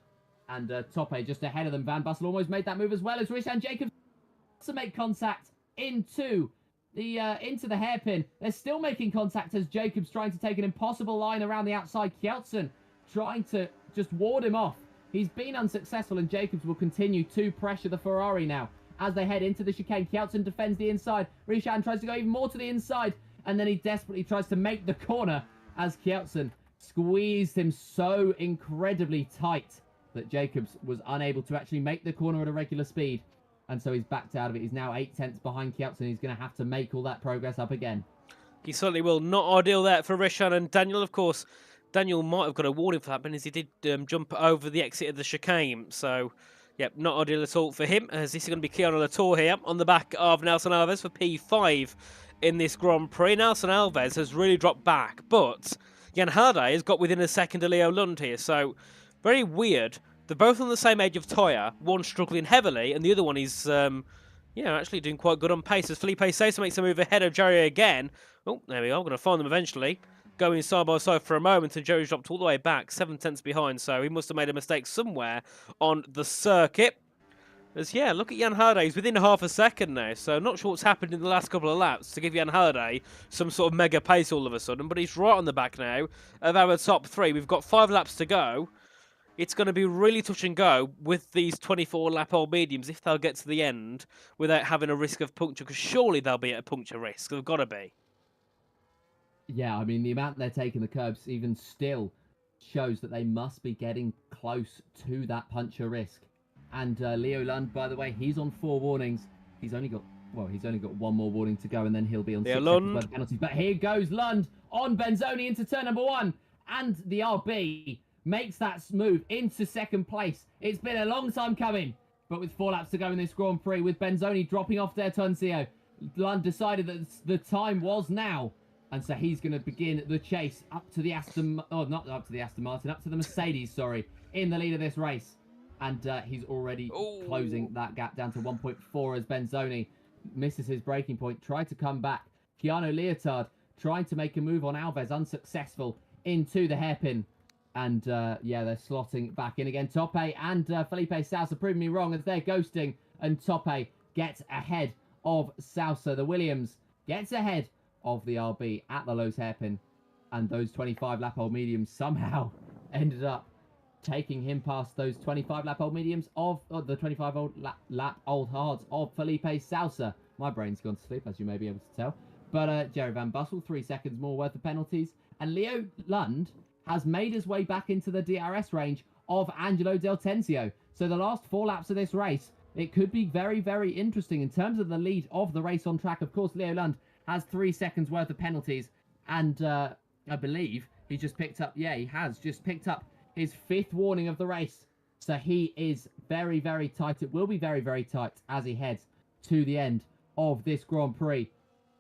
and Tope just ahead of them. Van Bussel almost made that move as well as Rishan Jacobs to make contact into the hairpin. They're still making contact as Jacobs trying to take an impossible line around the outside. Kjelsen trying to just ward him off. He's been unsuccessful, and Jacobs will continue to pressure the Ferrari now as they head into the chicane. Kjelsen defends the inside. Rishan tries to go even more to the inside, and then he desperately tries to make the corner as Kjelsen squeezed him so incredibly tight that Jacobs was unable to actually make the corner at a regular speed. And so he's backed out of it. He's now 8/10 behind Kjelsen. He's going to have to make all that progress up again. He
certainly will. Not ideal there for Rishan and Daniel, of course. Daniel might have got a warning for that, but as he did jump over the exit of the chicane. So, yep, not ideal at all for him. As this is going to be Keanu Latour here on the back of Nelson Alves for P5 in this Grand Prix. Nelson Alves has really dropped back, but Jan Halliday has got within a second of Leo Lund here. So, very weird They're both on the same age of tyre. One struggling heavily, and the other one is, actually doing quite good on pace. As Felipe Sousa makes a move ahead of Jerry again. Oh, there we are. We're going to find them eventually. Going side by side for a moment, and Jerry's dropped all the way back, 7 tenths behind. So he must have made a mistake somewhere on the circuit. As, look at Jan Herde. He's within half a second now. So not sure what's happened in the last couple of laps to give Jan Herde some sort of mega pace all of a sudden. But he's right on the back now of our top 3. We've got 5 laps to go. It's going to be really touch and go with these 24-lap old mediums if they'll get to the end without having a risk of puncture, because surely they'll be at a puncture risk. They've got to be.
Yeah, I mean, the amount they're taking the curbs even still shows that they must be getting close to that puncture risk. And Leo Lund, by the way, he's on 4 warnings. He's only got 1 more warning to go, and then he'll be on 6 seconds by the penalties. But here goes Lund on Benzoni into turn number 1. And the RB makes that move into 2nd place. It's been a long time coming, but with 4 laps to go in this Grand Prix, with Benzoni dropping off Der Tuncio, Lund decided that the time was now, and so he's going to begin the chase up to the not up to the Aston Martin, up to the Mercedes, sorry, in the lead of this race. And he's already closing that gap down to 1.4 as Benzoni misses his braking point, tried to come back. Keanu Leotard trying to make a move on Alves, unsuccessful, into the hairpin. And, they're slotting back in again. Tope and Felipe Sousa proving me wrong as they're ghosting. And Tope gets ahead of Sousa. The Williams gets ahead of the RB at the Lowe's hairpin. And those 25-lap-old mediums somehow ended up taking him past those 25-lap-old mediums of the 25-lap-old hards of Felipe Sousa. My brain's gone to sleep, as you may be able to tell. But Jerry Van Bussel, 3 seconds more worth of penalties. And Leo Lund has made his way back into the DRS range of Angelo Del Tenzio. So the last 4 laps of this race, it could be very, very interesting in terms of the lead of the race on track. Of course, Leo Lund has 3 seconds worth of penalties. And I believe he just picked up, he has just picked up his 5th warning of the race. So he is very, very tight. It will be very, very tight as he heads to the end of this Grand Prix.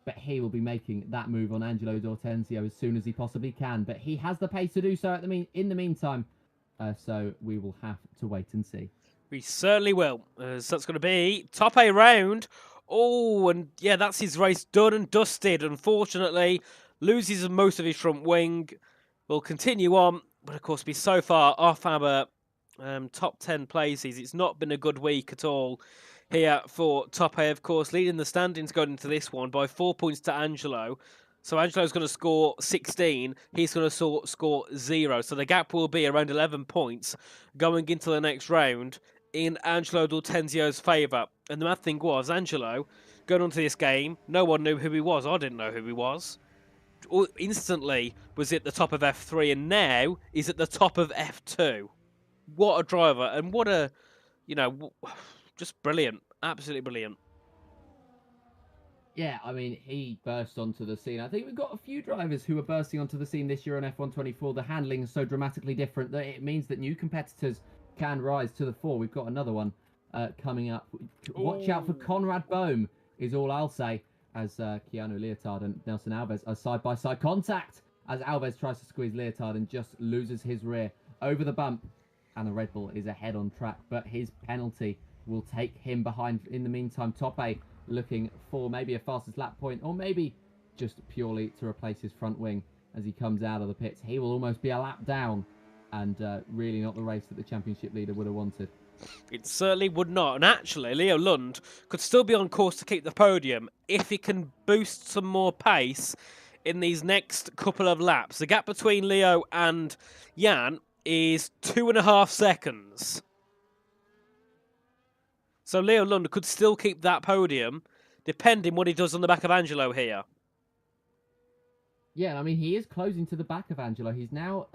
But he will be making that move on Angelo D'Ortenzio as soon as he possibly can. But he has the pace to do so in the meantime. So we will have to wait and see.
We certainly will. So that's going to be top 8 round. Oh, and that's his race done and dusted. Unfortunately, loses most of his front wing. Will continue on, but of course be so far off our top 10 places. It's not been a good week at all here for Tope, of course, leading the standings going into this one by 4 points to Angelo. So Angelo's going to score 16. He's going to score 0. So the gap will be around 11 points going into the next round in Angelo D'Ortenzio's favour. And the mad thing was, Angelo, going onto this game, no one knew who he was. I didn't know who he was. Instantly was at the top of F3, and now he's at the top of F2. What a driver, and what a, just brilliant. Absolutely brilliant.
Yeah, I mean, he burst onto the scene. I think we've got a few drivers who are bursting onto the scene this year on F124. The handling is so dramatically different that it means that new competitors can rise to the fore. We've got another one coming up. Watch out for Conrad Bohm, is all I'll say, as Keanu Leotard and Nelson Alves are side-by-side contact, as Alves tries to squeeze Leotard and just loses his rear over the bump. And the Red Bull is ahead on track, but his penalty will take him behind. In the meantime, Tope looking for maybe a fastest lap point, or maybe just purely to replace his front wing as he comes out of the pits. He will almost be a lap down, and really not the race that the championship leader would have wanted.
It certainly would not. And actually, Leo Lund could still be on course to keep the podium if he can boost some more pace in these next couple of laps. The gap between Leo and Jan is 2.5 seconds. So Leo Lund could still keep that podium, depending what he does on the back of Angelo here.
Yeah, I mean, he is closing to the back of Angelo. He's now,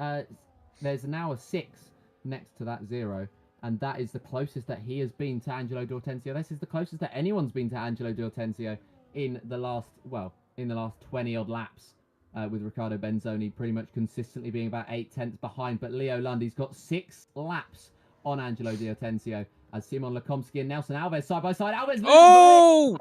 there's now a 6 next to that 0, and that is the closest that he has been to Angelo D'Ortenzio. This is the closest that anyone's been to Angelo D'Ortenzio in the last 20-odd laps, with Riccardo Benzoni pretty much consistently being about 8 tenths behind. But Leo Lund, he's got 6 laps on Angelo D'Ortenzio, as Simon Lekomsky and Nelson Alves side by side. Alves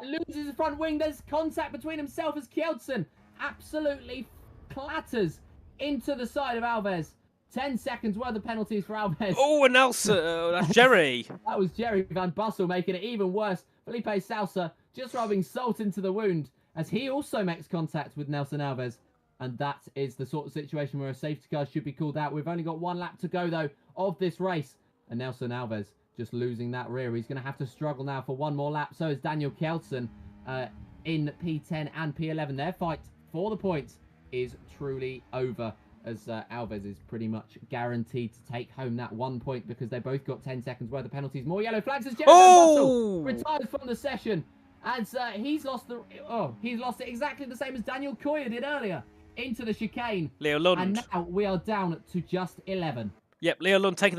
loses his front wing. There's contact between himself as Kjeldsen absolutely clatters into the side of Alves 10 seconds worth of penalties for Alves.
Oh, and Nelson, that's Jerry.
That was Jerry Van Bussel making it even worse. Felipe Sousa just rubbing salt into the wound as he also makes contact with Nelson Alves. And that is the sort of situation where a safety car should be called out. We've only got 1 lap to go, though, of this race. And Nelson Alves just losing that rear. He's going to have to struggle now for 1 more lap. So is Daniel Kjeldsen in P10 and P11. Their fight for the points is truly over, as Alves is pretty much guaranteed to take home that 1 point because they both got 10 seconds worth of penalties. More yellow flags as Jerry Van Bussel retires from the session. And he's lost it exactly the same as Daniel Koya did earlier into the chicane.
Leo Lund.
And now we are down to just 11.
Yep, Leo Lund taking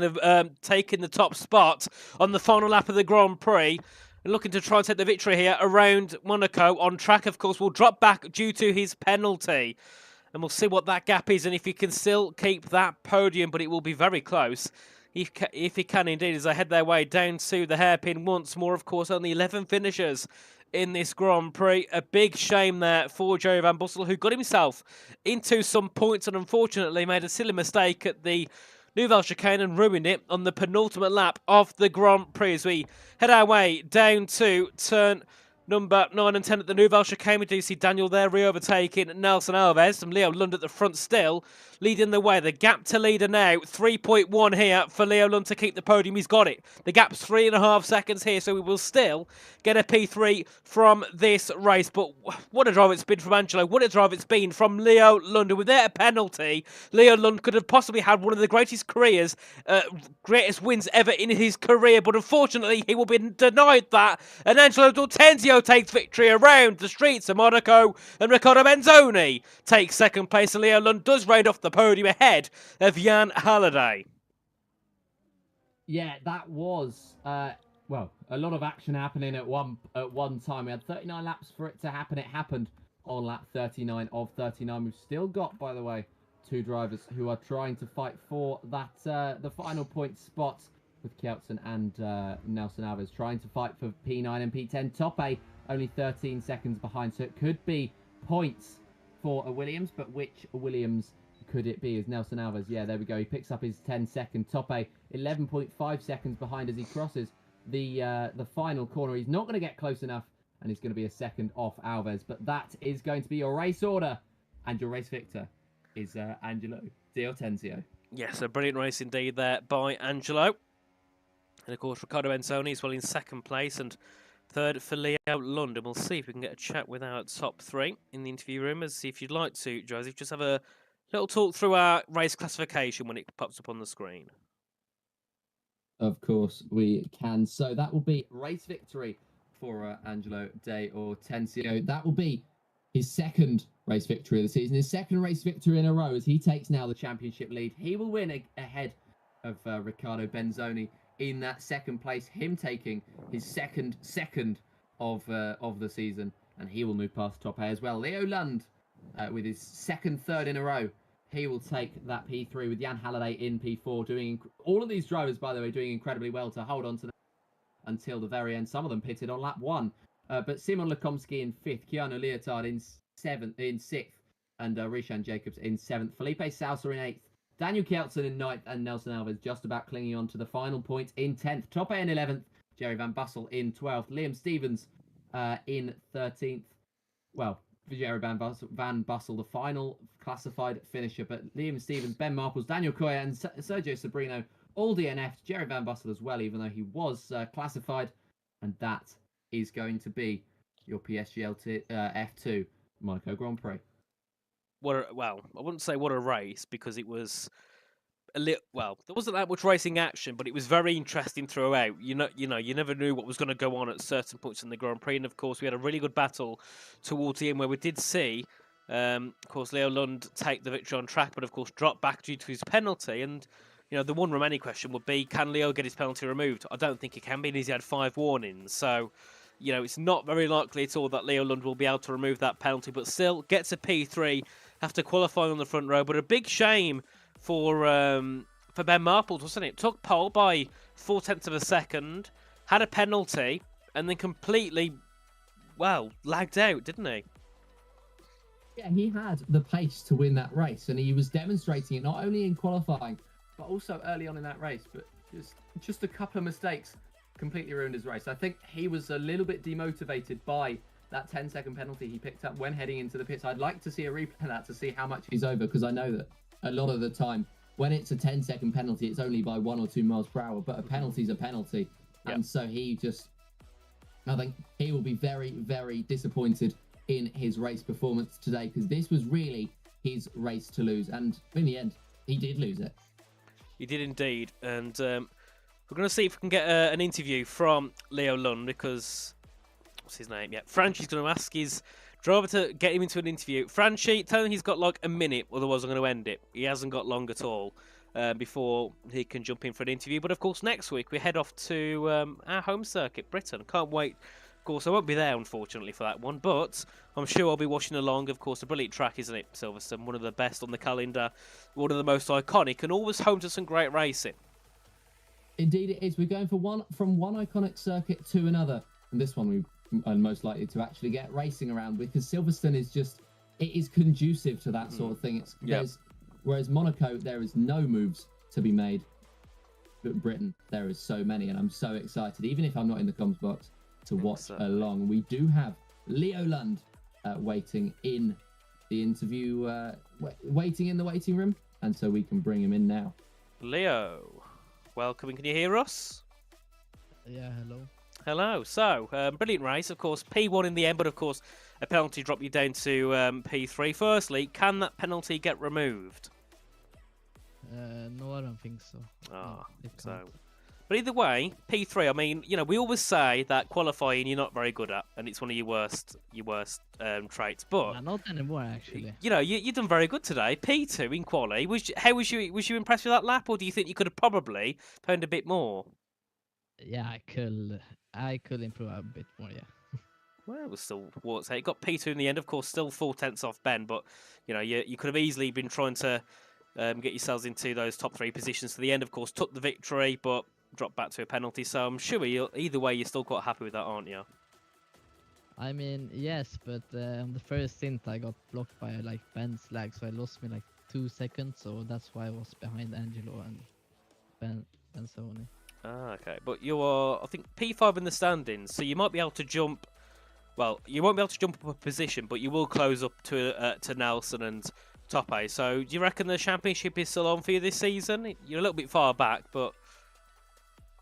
the top spot on the final lap of the Grand Prix. And looking to try and take the victory here around Monaco. On track, of course, will drop back due to his penalty. And we'll see what that gap is and if he can still keep that podium, but it will be very close. If he can indeed, as they head their way down to the hairpin once more. Of course, only 11 finishers in this Grand Prix. A big shame there for Jerry Van Bussel, who got himself into some points and unfortunately made a silly mistake at the Nouvelle chicane and ruined it on the penultimate lap of the Grand Prix. As we head our way down to turn number 9 and 10 at the Nouvelle chicane, we do see Daniel there re-overtaking Nelson Alves, and Leo Lund at the front still, leading the way. The gap to leader now, 3.1 here for Leo Lund to keep the podium. He's got it. The gap's 3.5 seconds here, so we will still get a P3 from this race. But what a drive it's been from Angelo. What a drive it's been from Leo Lund. And without a penalty, Leo Lund could have possibly had one of the greatest careers, greatest wins ever in his career. But unfortunately, he will be denied that. And Angelo D'Ortenzio takes victory around the streets of Monaco. And Riccardo Benzoni takes second place. And Leo Lund does raid off the podium ahead of Jan Halliday.
Yeah, that was well, a lot of action happening at one time. We had 39 laps for it to happen. It happened on lap 39 of 39. We've still got, by the way, 2 drivers who are trying to fight for that the final point spot, with Kjeldsen and Nelson Alves trying to fight for P9 and P10. Tope only 13 seconds behind, so it could be points for a Williams, but which Williams could it be? Is Nelson Alves? Yeah, there we go. He picks up his 10-second. Tope 11.5 seconds behind as he crosses the final corner. He's not going to get close enough, and he's going to be a second off Alves. But that is going to be your race order, and your race victor is Angelo D'Ortenzio.
Yes, a brilliant race indeed there by Angelo. And of course, Riccardo Benzoni is well in second place, and third for Leo Lund. And we'll see if we can get a chat with our top 3 in the interview room. As if you'd like to, Joseph, just have a little talk through our race classification when it pops up on the screen.
Of course we can. So that will be race victory for Angelo D'Ortenzio. That will be his second race victory of the season, his second race victory in a row as he takes now the championship lead. He will win ahead of Riccardo Benzoni in that second place, him taking his second of the season, and he will move past Tope as well. Leo Lund with his second third in a row. He will take that P3 with Jan Halliday in P4. Doing all of these drivers, by the way, doing incredibly well to hold on to them until the very end. Some of them pitted on lap 1. But Simon Lekomsky in 5th, Keanu Leotard in 6th, and Rishan Jacobs in 7th. Felipe Sousa in 8th. Daniel Kjeldsen in 9th, and Nelson Alves just about clinging on to the final point in 10th. Tope in 11th. Jerry Van Bussel in 12th. Liam Stevens in 13th. Well, for Jerry Van Bussel, the final classified finisher. But Liam Stevens, Ben Marples, Daniel Koya, and Sergio Sobrino all DNF'd. Jerry Van Bussel as well, even though he was classified. And that is going to be your PSGL F2 Monaco Grand Prix.
Well, I wouldn't say what a race, because it was a little, well, there wasn't that much racing action, but it was very interesting throughout. You never knew what was going to go on at certain points in the Grand Prix, and of course we had a really good battle towards the end where we did see, of course, Leo Lund take the victory on track, but of course drop back due to his penalty. And the one remaining question would be, can Leo get his penalty removed? I don't think he can, because he had 5 warnings. So, it's not very likely at all that Leo Lund will be able to remove that penalty, but still gets a P3 after qualifying on the front row. But a big shame for Ben Marples, wasn't it? Took pole by 0.4 of a second, had a penalty, and then completely, lagged out, didn't he?
Yeah, he had the pace to win that race, and he was demonstrating it not only in qualifying, but also early on in that race. But just a couple of mistakes completely ruined his race. I think he was a little bit demotivated by that 10-second penalty he picked up when heading into the pits. I'd like to see a replay of that to see how much he's over, because I know that a lot of the time when it's a 10-second penalty, it's only by 1 or 2 miles per hour, but a penalty's a penalty.
Yep.
And so I think he will be very, very disappointed in his race performance today, because this was really his race to lose. And in the end, he did lose it.
He did indeed. And we're going to see if we can get an interview from Leo Lund, because... What's his name? Yeah, Franchi's going to ask his driver to get him into an interview. Franchi, tell him he's got like a minute, otherwise I'm going to end it. He hasn't got long at all before he can jump in for an interview. But of course, next week we head off to our home circuit, Britain. Can't wait. Of course, I won't be there, unfortunately, for that one, but I'm sure I'll be watching along. Of course, a brilliant track, isn't it, Silverstone? One of the best on the calendar, one of the most iconic, and always home to some great racing.
Indeed it is. We're going from one iconic circuit to another. And this one we are most likely to actually get racing around, because Silverstone is conducive to that sort of thing. Whereas Monaco, there is no moves to be made. But Britain, there is so many, and I'm so excited, even if I'm not in the comms box, to watch along. We do have Leo Lund waiting in the interview, waiting in the waiting room, and so we can bring him in now.
Leo, welcome. Can you hear us?
Yeah, hello.
Hello. So, brilliant race, of course. P1 in the end, but of course, a penalty dropped you down to P3. Firstly, can that penalty get removed?
No, I don't think so.
Ah,
No,
so. But either way, P3. I mean, you know, we always say that qualifying you're not very good at, and it's one of your worst traits. But
not anymore, actually.
you know, you've done very good today. P2 in quali. Was you impressed with that lap, or do you think you could have probably pounded a bit more?
Yeah, I could improve a bit more. Yeah.
Well, it was still what's it got P2 in the end. Of course, still 4/10 off Ben, but you know, you could have easily been trying to get yourselves into those top 3 positions to the end. Of course, took the victory, but dropped back to a penalty. So I'm sure either way, you're still quite happy with that, aren't you?
I mean, yes, but on the first stint I got blocked by like Ben's lag, so I lost me like 2 seconds. So that's why I was behind Angelo and Ben Sony.
Ah, okay. But you are, I think, P5 in the standings, so you might be able to jump. Well, you won't be able to jump up a position, but you will close up to Nelson and Tope. So do you reckon the championship is still on for you this season? You're a little bit far back, but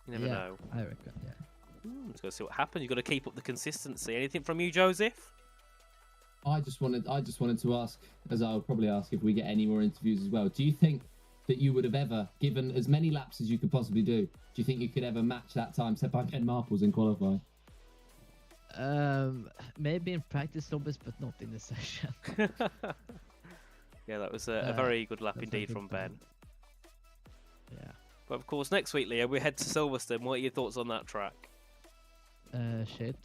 you never know.
I reckon, yeah.
Let's go see what happens. You've got to keep up the consistency. Anything from you, Joseph?
I just wanted to ask, as I'll probably ask if we get any more interviews as well. Do you think that you would have ever, given as many laps as you could possibly do you think you could ever match that time set by Ben Marples in qualifying?
Maybe in practice obviously, but not in the session.
Yeah, that was a very good lap indeed from Ben.
Yeah.
But of course, next week, Leo, we head to Silverstone. What are your thoughts on that track?
Shit.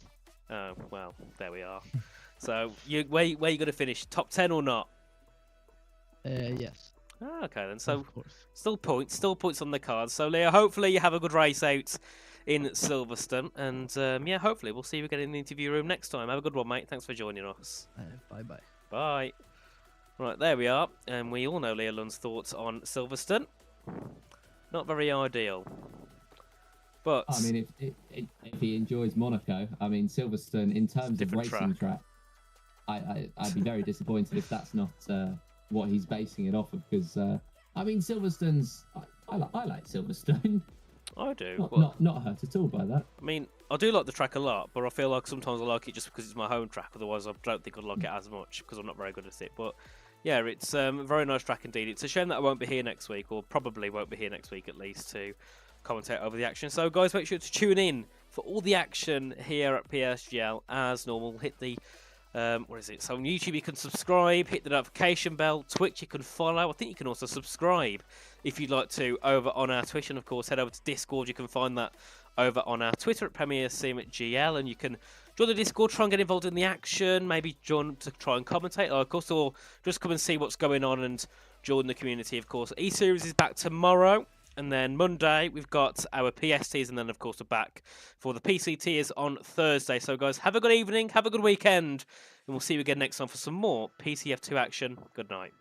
Oh, well, there we are. So, where you going to finish? Top 10 or not?
Yes.
Oh, okay, then. So,
of course.
still points on the card. So, Leo, hopefully you have a good race out in Silverstone. And, yeah, hopefully we'll see you again in the interview room next time. Have a good one, mate. Thanks for joining us.
Bye-bye.
Bye. Right, there we are. And we all know Leo Lund's thoughts on Silverstone. Not very ideal. But
I mean, if he enjoys Monaco, I mean, Silverstone, in terms of racing track, I'd be very disappointed if that's not what he's basing it off of. Because I mean, Silverstone's I like Silverstone.
I do.
Not hurt at all by that.
I mean, I do like the track a lot, but I feel like sometimes I like it just because it's my home track. Otherwise, I don't think I'd like it as much because I'm not very good at it. But yeah, it's a very nice track indeed. It's a shame that I won't be here next week, or probably won't be here next week at least, to commentate over the action. So guys, make sure to tune in for all the action here at PSGL as normal. Hit the what is it? So on YouTube you can subscribe, hit the notification bell. Twitch you can follow. I think you can also subscribe if you'd like to over on our Twitch, and of course head over to Discord. You can find that over on our Twitter at PremierSim@GL, and you can join the Discord, try and get involved in the action, maybe join to try and commentate, of course, or just come and see what's going on and join the community, of course. E-Series is back tomorrow. And then Monday, we've got our PSTs, and then, of course, we're back for the PCTs on Thursday. So, guys, have a good evening, have a good weekend, and we'll see you again next time for some more PCF2 action. Good night.